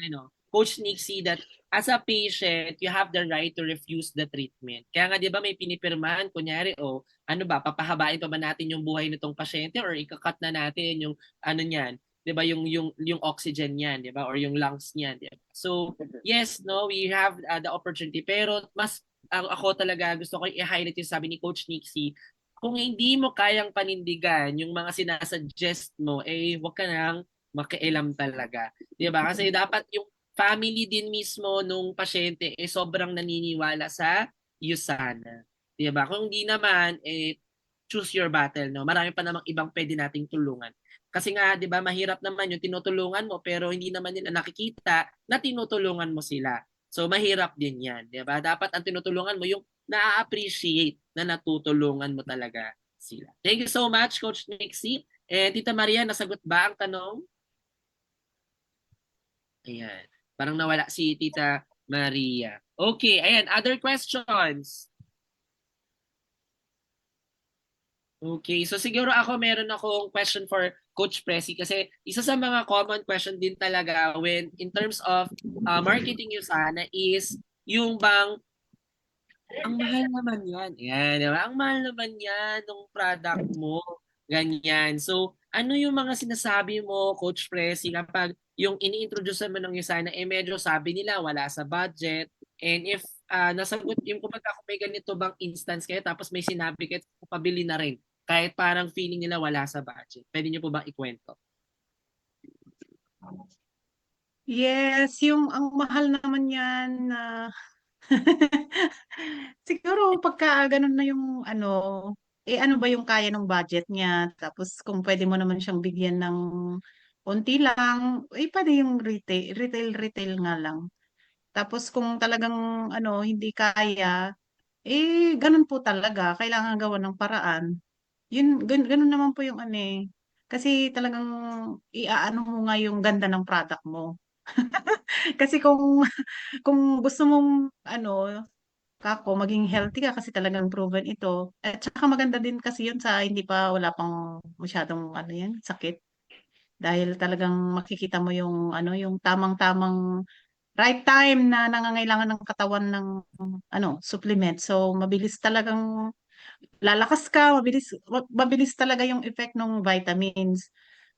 Coach Nixie that as a patient, you have the right to refuse the treatment. Kaya nga, di ba, may pinipirmahan, kunyari, papahabain pa ba natin yung buhay nitong pasyente or ikakat na natin yung, niyan, di ba, yung oxygen niyan, di ba, or yung lungs niyan, di ba? So, yes, we have the opportunity, pero mas, ako talaga gusto ko i-highlight yung sabi ni Coach Nixie, kung hindi mo kayang panindigan yung mga sinasuggest mo, wag ka nang makialam talaga. Di ba? Kasi dapat yung family din mismo nung pasyente sobrang naniniwala sa USANA. 'Di ba? Kung hindi naman choose your battle, no. Marami pa namang ibang pwede nating tulungan. Kasi nga 'di ba, mahirap naman yung tinutulungan mo pero hindi naman nila nakikita na tinutulungan mo sila. So mahirap din 'yan, 'di ba? Dapat ang tinutulungan mo yung na-appreciate na natutulungan mo talaga sila. Thank you so much, Coach Nixie. Tita Maria, nasagot ba ang tanong? Ayan. Parang nawala si Tita Maria. Okay, ayan. Other questions? Okay, so siguro meron akong question for Coach Presi kasi isa sa mga common question din talaga when in terms of marketing USANA is yung bang Ang mahal naman yan. Yan, di ba? Ang mahal naman yan ng product mo. Ganyan. So, ano yung mga sinasabi mo, Coach Pressy, kapag yung ini-introduce mo ng Yusana, medyo sabi nila wala sa budget. And if nasagot yung kumbaga kung may ganito bang instance kayo, tapos may sinabi kayo, pabili na rin. Kahit parang feeling nila wala sa budget. Pwede niyo po ba ikwento? Yes, yung ang mahal naman yan na siguro pagka ganun na yung ano, ano ba yung kaya ng budget niya? Tapos kung pwede mo naman siyang bigyan ng konti lang, pwede yung retail nga lang. Tapos kung talagang ano, hindi kaya, ganun po talaga. Kailangan gawa ng paraan. Ganun naman po yung ano eh. Kasi talagang iaano mo nga yung ganda ng product mo. Kasi kung gusto mong ano, kako, maging healthy ka kasi talagang proven ito. At saka maganda din kasi yun sa hindi pa wala pang masyadong ano yan, sakit. Dahil talagang makikita mo yung ano, yung tamang-tamang right time na nangangailangan ng katawan ng ano, supplement. So mabilis talagang lalakas ka, mabilis talaga yung effect ng vitamins.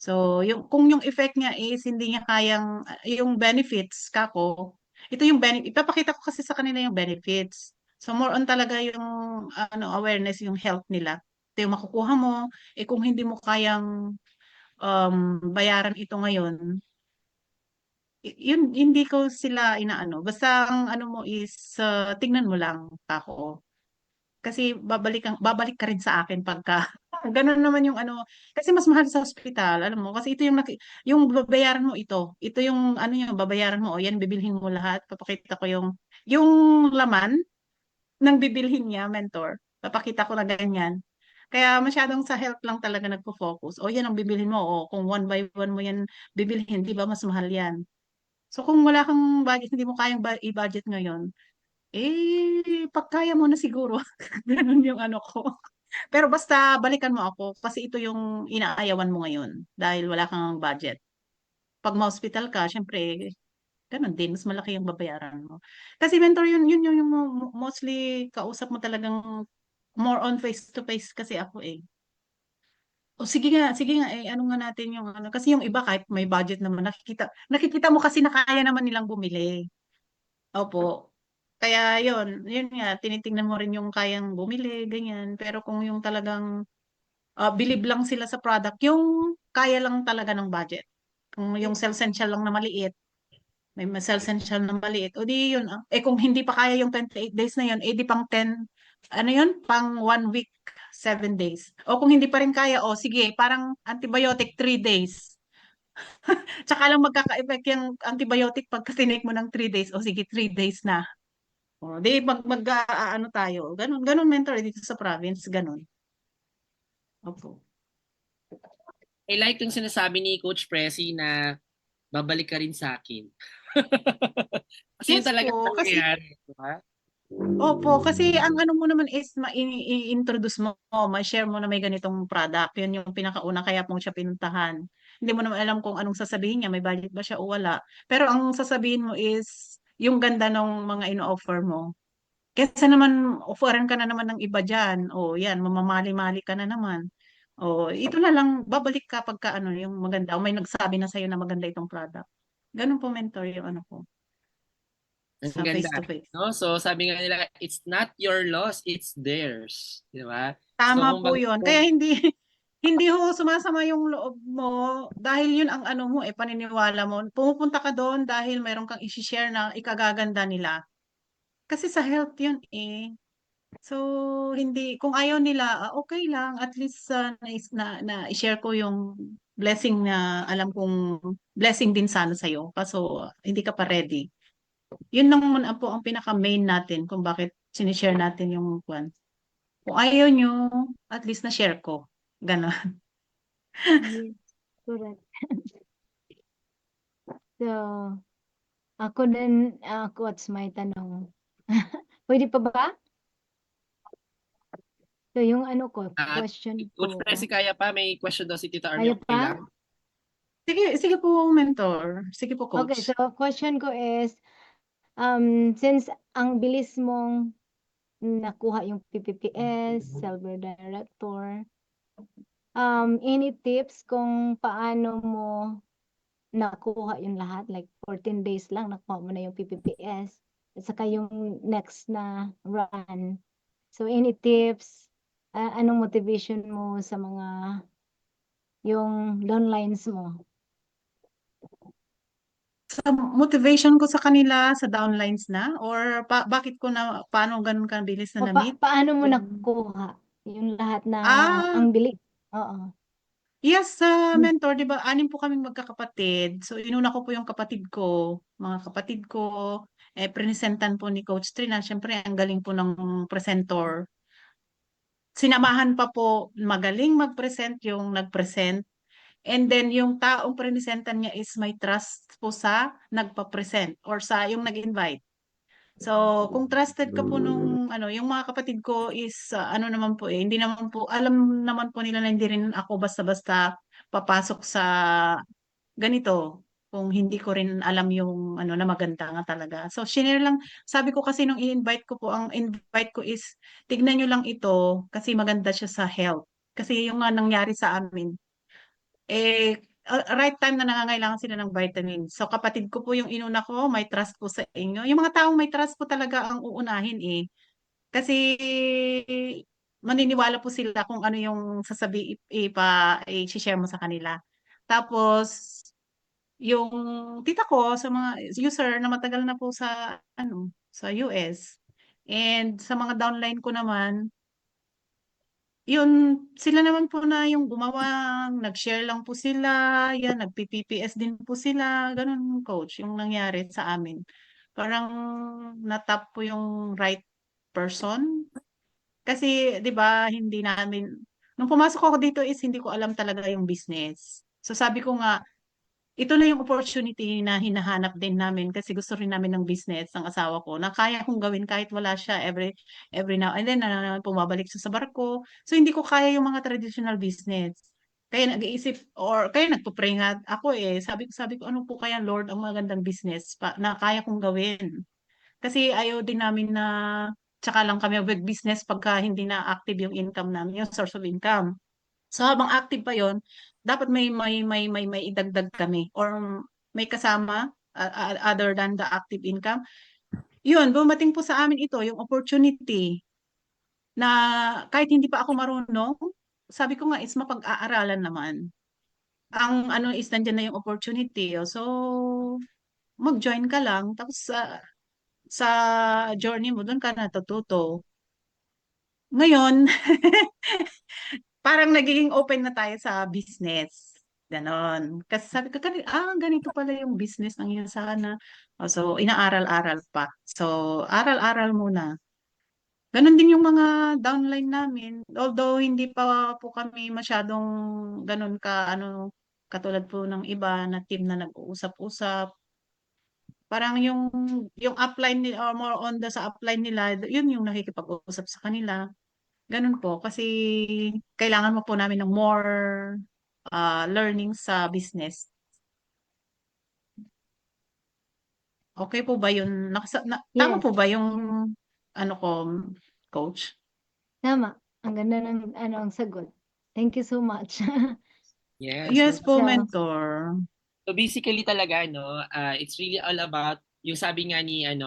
So, kung yung effect niya is hindi niya kayang, yung benefits, kako, ito yung ipapakita ko kasi sa kanila yung benefits. So, more on talaga yung ano, awareness, yung health nila. Ito yung makukuha mo, kung hindi mo kayang bayaran ito ngayon, yun, hindi ko sila inaano. Basta ang ano mo is, tignan mo lang, kako. Kasi babalik ka rin sa akin pagka ganun naman yung ano, kasi mas mahal sa ospital, alam mo, kasi ito yung yung babayaran mo ito. Ito yung ano yung babayaran mo, o yan bibilhin mo lahat. Papakita ko yung laman ng bibilhin niya, mentor. Papakita ko na ganyan. Kaya masyadong sa health lang talaga nagpo-focus. O yan ang bibilhin mo, o kung one by one mo yan bibilhin, di ba mas mahal yan. So kung wala kang budget, hindi mo kayang i-budget ngayon, pag kaya mo na siguro. Ganun yung ano ko. Pero basta balikan mo ako kasi ito yung inaayawan mo ngayon dahil wala kang budget. Pag ma-hospital ka, syempre, ganun din, mas malaki yung babayaran mo. Kasi mentor, yun yung mostly kausap mo talagang more on face to face kasi ako eh. O sige nga, ano nga natin yung ano, kasi yung iba kahit may budget naman, nakikita mo kasi na kaya naman nilang bumili. Opo. Kaya yun nga, tinitingnan mo rin yung kayang bumili, ganyan. Pero kung yung talagang believe lang sila sa product, yung kaya lang talaga ng budget. Kung yung self-essential lang na maliit, may self-essential na maliit, o di yun. Kung hindi pa kaya yung 28 days na yun, di pang 10, ano yun? Pang 1 week, 7 days. O kung hindi pa rin kaya, sige, parang antibiotic 3 days. Tsaka lang magkaka-effect yung antibiotic pag tinake mo ng 3 days, o sige, 3 days na. O, di ano tayo. Ganun mentor dito sa province, ganun. Opo. I like yung sinasabi ni Coach Pressy na babalik ka rin sa akin. Kasi yun Yes talaga po, kasi nangyayari, di ba? opo, kasi ang ano mo naman is i-introduce mo, ma-share mo na may ganitong product. Yun yung pinakauna kaya po siya pinuntahan. Hindi mo naman alam kung anong sasabihin niya, may budget ba siya o wala. Pero ang sasabihin mo is yung ganda ng mga ino-offer mo. Kesa naman offeran ka na naman ng iba diyan. O yan, mamamali-mali ka na naman. O ito na lang, babalik ka pagka ano, yung maganda. O may nagsabi na sa'yo na maganda itong product. Ganun po mentor yung ano ko Ang sa face ganda. to face. No? So sabi nga nila, it's not your loss, it's theirs. Di ba? So Tama kung po yun. Kaya hindi, hindi ho sumasama yung loob mo dahil yun ang ano mo paniniwala mo. Pumupunta ka doon dahil mayroon kang i-share na ikagaganda nila. Kasi sa health yun eh. So, hindi, kung ayaw nila, okay lang. At least i-share ko yung blessing na alam kong blessing din sana sa'yo. Kaso, hindi ka pa ready. Yun lang muna po ang pinaka-main natin kung bakit sinishare natin yung kwan. Kung ayaw nyo, at least na-share ko. Ganon. Yes, correct. So, what's my tanong? Pwede pa ba? So, yung ano ko, At question Coach ko, Pressy, kaya pa? May question daw si Tita Army. kaya Okay pa? lang? Sige po, mentor. Sige po, Okay, coach. so question ko is, since ang bilis mong nakuha yung PPPS, Silver Director. Any tips kung paano mo nakuha yung lahat? Like 14 days lang, nakuha mo na yung PPPS. At saka yung next na run. So any tips? Anong motivation mo sa mga yung downlines mo? Sa motivation ko sa kanila, sa downlines na, or bakit ko na, paano ganun kabilis O na na-meet? paano mo Yung- nakuha yung lahat na Ah, ang bilis? Oo. yes, sa mentor, di ba, 6 po kaming magkakapatid. So, inuna ko po yung kapatid ko, mga kapatid ko, presentan po ni Coach Trina. Siyempre, ang galing po ng presentor. Sinamahan pa po, magaling mag-present yung nag-present. And then, yung taong presentan niya is may trust po sa nagpa-present or sa yung nag-invite. So, kung trusted ka po nung ano, yung mga kapatid ko is ano naman po hindi naman po alam naman po nila na hindi rin ako basta-basta papasok sa ganito kung hindi ko rin alam yung ano na maganda nga talaga. So, shinare lang, sabi ko kasi nung i-invite ko po, ang invite ko is tignan nyo lang ito kasi maganda siya sa health. Kasi yung nga nangyari sa amin, right time na nangangailangan sila ng vitamins. So kapatid ko po yung inuna ko, may trust po sa inyo. Yung mga taong may trust po talaga ang uunahin eh. Kasi maniniwala po sila kung ano yung i-share mo sa kanila. Tapos, yung tita ko sa mga user na matagal na po sa sa US. And sa mga downline ko naman, yun, sila naman po na yung gumawa, nag-share lang po sila, yan, nag-PPPS din po sila, ganun coach, yung nangyari sa amin. Parang natap po yung right person. Kasi, di ba, hindi namin, nung pumasok ako dito is hindi ko alam talaga yung business. So sabi ko nga, ito na yung opportunity na hinahanap din namin kasi gusto rin namin ng business ng asawa ko na kaya kong gawin kahit wala siya every now and then na pumabalik siya sa barko. So hindi ko kaya yung mga traditional business. Kaya nag-iisip or kaya nagpo-pray nga ako eh. Sabi ko ano po kaya Lord ang magandang business na kaya kong gawin. Kasi ayaw din namin na tsaka lang kami mag-business pagka hindi na active yung income namin, yung source of income. So habang active pa yon, dapat may idagdag kami or may kasama other than the active income. Yun, bumating po sa amin ito, yung opportunity na kahit hindi pa ako marunong, sabi ko nga is mapag-aaralan naman. Ang ano is nandiyan na yung opportunity. Oh. So mag-join ka lang tapos sa journey mo doon ka natututo. Ngayon, parang nagiging open na tayo sa business. Ganon. Kasi sabi ko, ganito pala yung business ng yun sana. So, inaaral-aral pa. So, aral-aral muna. Ganon din yung mga downline namin. Although, hindi pa po kami masyadong ganon katulad po ng iba na team na nag-uusap-usap. Parang yung upline nila, or more on sa upline nila, yun yung nakikipag-usap sa kanila. Ganun po, kasi kailangan mo po namin ng more learning sa business. Okay po ba yun? Tama Yes, po ba yung ano ko, coach? tama. Ang ganda ng ang sagot. Thank you so much. Yes. Yes po, So, mentor. So basically talaga it's really all about yung sabi nga ni 8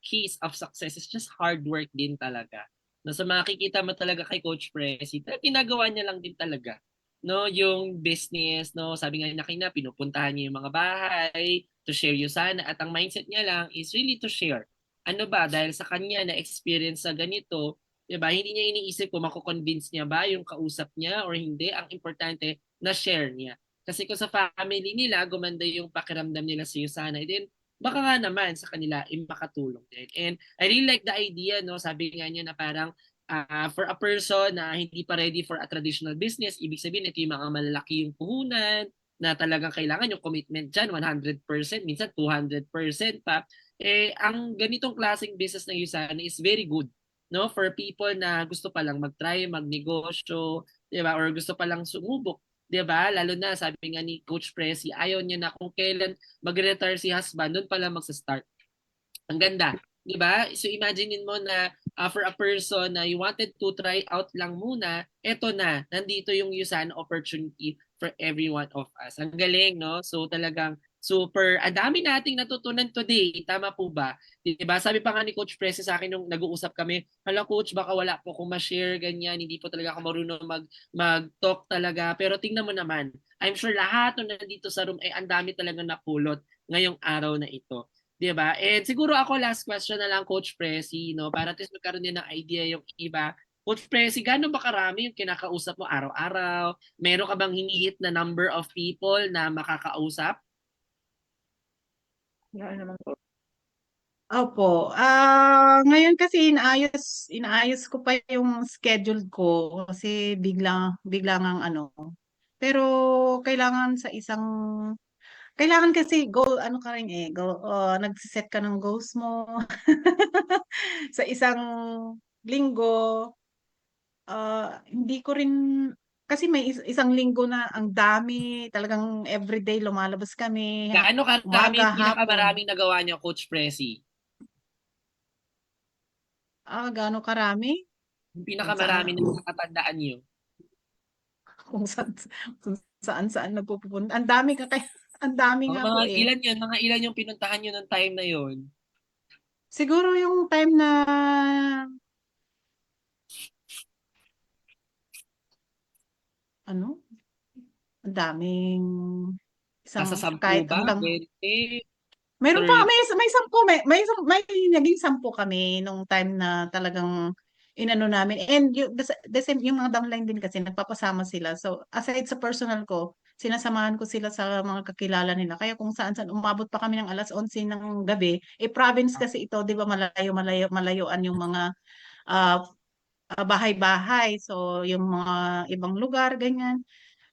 keys of success is just hard work din talaga. No, so makikita mo talaga kay Coach Presi, ginagawa niya lang din talaga. No, yung business, no, sabi nga niya pinupuntahan niya yung mga bahay to share yung sana at ang mindset niya lang is really to share. Ano ba dahil sa kanya na experience sa ganito, 'di ba? Hindi niya iniisip kung mako-convince niya ba yung kausap niya or hindi. Ang importante na share niya. Kasi kung sa family nila, gumanda yung pakiramdam nila sa iyo sana, then baka nga naman sa kanila makatulong din. And I really like the idea, no? Sabi nga niya na parang for a person na hindi pa ready for a traditional business, ibig sabihin ito yung mga malalaki yung puhunan, na talagang kailangan yung commitment dyan, 100%, minsan 200% pa. Ang ganitong klaseng business na Usana is very good, no? For people na gusto pa lang mag-try, magnegosyo, di ba? Or gusto pa lang sumubok. 'Di ba? Lalo na sabi nga ni Coach Presi, ayaw niya na kung kailan magre-retire si husband, doon pala magsa-start. Ang ganda, 'di ba? So imaginein mo na for a person na you wanted to try out lang muna, eto na, nandito yung USANA opportunity for every one of us. Ang galing, no? So talagang super, ang dami nating natutunan today. Tama po ba? 'Di ba? Sabi pa nga ni Coach Presi sa akin nung nag-uusap kami, hala Coach, baka wala po akong ma-share, ganyan, hindi po talaga ako marunong mag-talk talaga. Pero tingnan mo naman, I'm sure lahat ng nandito sa room ay ang dami talaga napulot ngayong araw na ito. 'Di ba? And siguro ako last question na lang Coach Presi, no, para at least magkaroon din ng idea yung iba. Coach Presi, gaano ba karami yung kinakausap mo araw-araw? Meron ka bang hinihit na number of people na makakausap? Opo. Ngayon kasi inaayos ko pa yung schedule ko kasi bigla ngang ano. Pero kailangan sa isang kailangan kasi goal ano ka rin goal, nagse-set ka ng goals mo sa isang linggo. Hindi ko rin kasi may isang linggo na ang dami, talagang everyday lumalabas kami, Gaano karami umaga, yung hapon. pinakamaraming nagawa niyo, Coach Presi? Gaano karami? Yung Kung saan pinakamarami na nakatandaan niyo? kung saan kung saan nagpupunta. Ang dami ka kaya ang dami Oh, nga po mga eh. ilan yun? Mga ilan yung pinuntahan niyo ng time na yun? Siguro yung time na ano, ang daming Nasa isang 10 kahit ba? hanggang 20? meron pa 30? may 10 may naging 10 kami nung time na talagang inano namin and the same yung mga downline din kasi nagpapasama sila. So aside sa personal ko, sinasamahan ko sila sa mga kakilala nila. Kaya kung saan saan umabot pa kami ng 11:00 ng gabi, province kasi ito, 'di ba malayuan yung mga ah, bahay-bahay. So yung mga ibang lugar ganyan.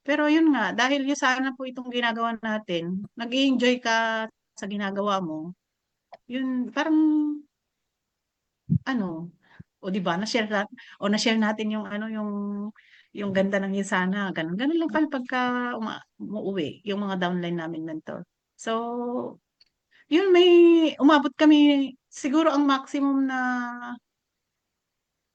Pero yun nga, dahil yung sana po itong ginagawa natin, nag-enjoy ka sa ginagawa mo, yun parang ano, o 'di ba na-share natin yung ano yung ganda ng Yesana, ganun. Ganun lang kami pagka umuuwi, yung mga downline namin mentor. So, yun may umabot kami siguro ang maximum na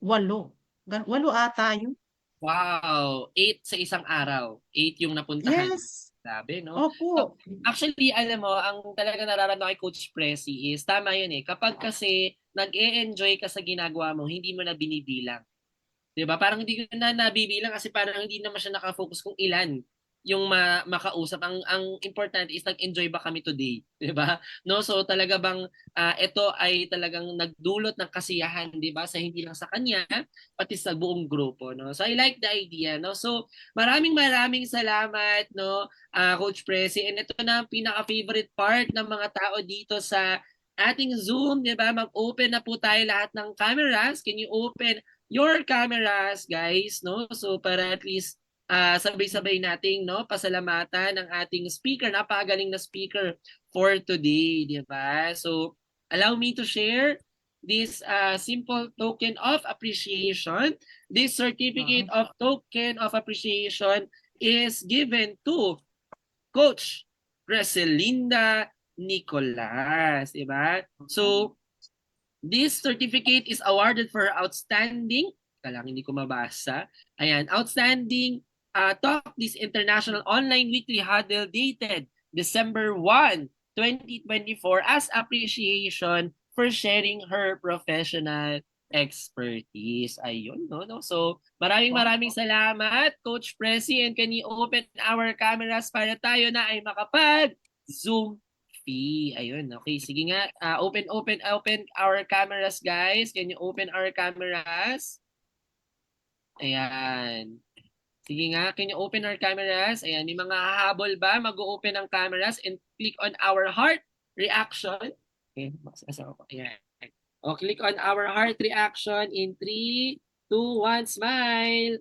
8. 8 ata yun. Wow! 8 sa isang araw. 8 yung napuntahan. Yes. Sabi, no? So, Opo. actually, alam mo, ang talaga nararamdaman kay Coach Presi is, tama yun eh, kapag kasi nag-e-enjoy ka sa ginagawa mo, hindi mo na binibilang. 'Di ba? Parang hindi ko na nabibilang kasi parang hindi naman siya naka-focus kung ilan yung makausap. Ang importante is nag-enjoy ba kami today, 'di ba? No, so talaga bang ito ay talagang nagdulot ng kasiyahan, 'di ba? Sa hindi lang sa kanya, pati sa buong grupo, no? So I like the idea, no? So maraming salamat, no, Coach Presi. And ito na ang pinaka-favorite part ng mga tao dito sa ating Zoom, 'di ba? Mag-open na po tayo lahat ng cameras. Can you open your cameras, guys, no? So para at least sabay-sabay nating no pasalamatan ng ating speaker, napakagaling na speaker for today, di ba? So allow me to share this simple token of appreciation. This certificate of token of appreciation is given to Coach Reselinda Nicolas, di ba? So this certificate is awarded for outstanding, kalang hindi ko mabasa. Ayan, outstanding Talk This International Online Weekly Huddle dated December 1, 2024 as appreciation for sharing her professional expertise. Ayun, no? So, maraming salamat, Coach Presi, and can you open our cameras para tayo na ay makapag-zoom fee. Ayun, okay. Sige nga. Open our cameras, guys. Can you open our cameras? Ayan. Sige nga, can you open our cameras? Ayan, may mga hahabol ba? Mag-open ang cameras and click on our heart reaction. Okay, magsasa ako. Ayan. O, click on our heart reaction in 3, 2, 1, smile.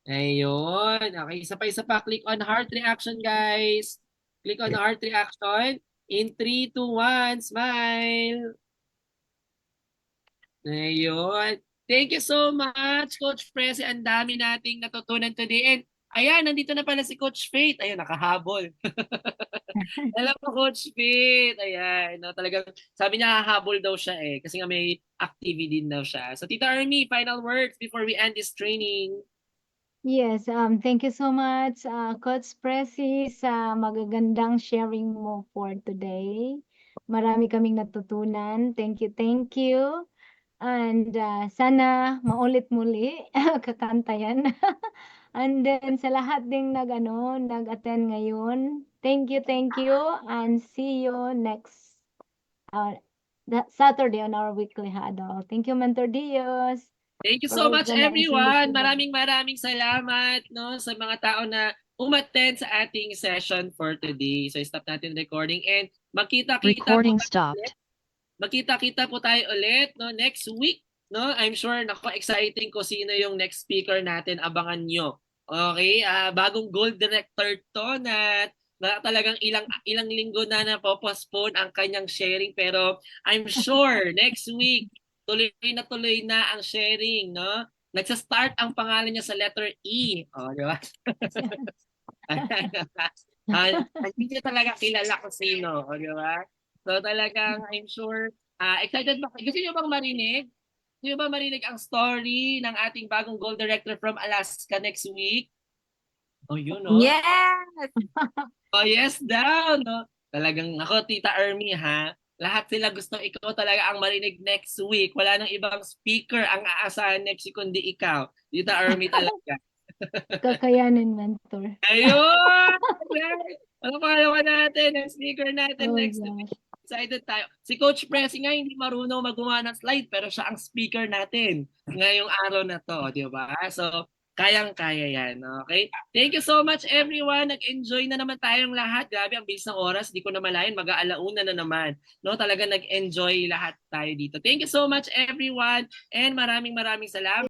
Ayun. Okay, isa pa. Click on heart reaction, guys. Click on heart reaction. In 3, 2, 1, smile. Ayun. Thank you so much, Coach Presi. Ang dami nating natutunan today. And Ayan, nandito na pala si Coach Faith. Ayun, nakahabol. Hello po, Coach Faith. Ayan, no, talagang sabi niya hahabol daw siya eh kasi nga may activity din daw siya. So Tita Army, final words before we end this training. Yes, thank you so much, Coach Pressy, sa magagandang sharing mo for today. Marami kaming natutunan. Thank you, thank you. And sana maulit muli kakanta yan. And then sa lahat ding nag-attend ngayon, thank you, and see you next that Saturday on our weekly huddle. Thank you, Mentor Dios. Thank you so much Organizing this everyone. event. Maraming salamat no sa mga tao na umattend sa ating session for today. So stop natin recording and magkita-kita po Recording tayo stopped. ulit. Magkita-kita po tayo ulit no next week, no? I'm sure nako exciting ko sino yung next speaker natin, abangan nyo. Okay? Bagong gold director to na talagang ilang linggo na na-postpone ang kanyang sharing pero I'm sure next week tuloy na ang sharing, no? Nagsa-start ang pangalan niya sa letter E. Oh, di ba? Hindi niya talaga kilala kung sino, o, di ba? So talagang I'm sure excited ba? Gusto niyo bang marinig? Gusto niyo ba marinig ang story ng ating bagong gold director from Alaska next week? Oh, yun, no? Yes! Oh, yes daw, no? Talagang ako, Tita Ermi, ha? Lahat sila gusto ikaw talaga ang marinig next week. Wala nang ibang speaker ang aasahan next week kundi ikaw. Tita Ermi talaga. Kakayanin, Mentor. Ayun! Ano pangalawa natin? Ang speaker natin Oh, next week. gosh. Excited tayo. Si Coach Pressy nga hindi marunong magawa ng slide pero siya ang speaker natin ngayong araw na to, di ba? So, kayang-kaya yan. Okay? Thank you so much everyone. Nag-enjoy na naman tayong lahat. Grabe, ang bilis ng oras. Di ko na malayan. Mag-aalauna na naman. No, talaga nag-enjoy lahat tayo dito. Thank you so much everyone and maraming salamat.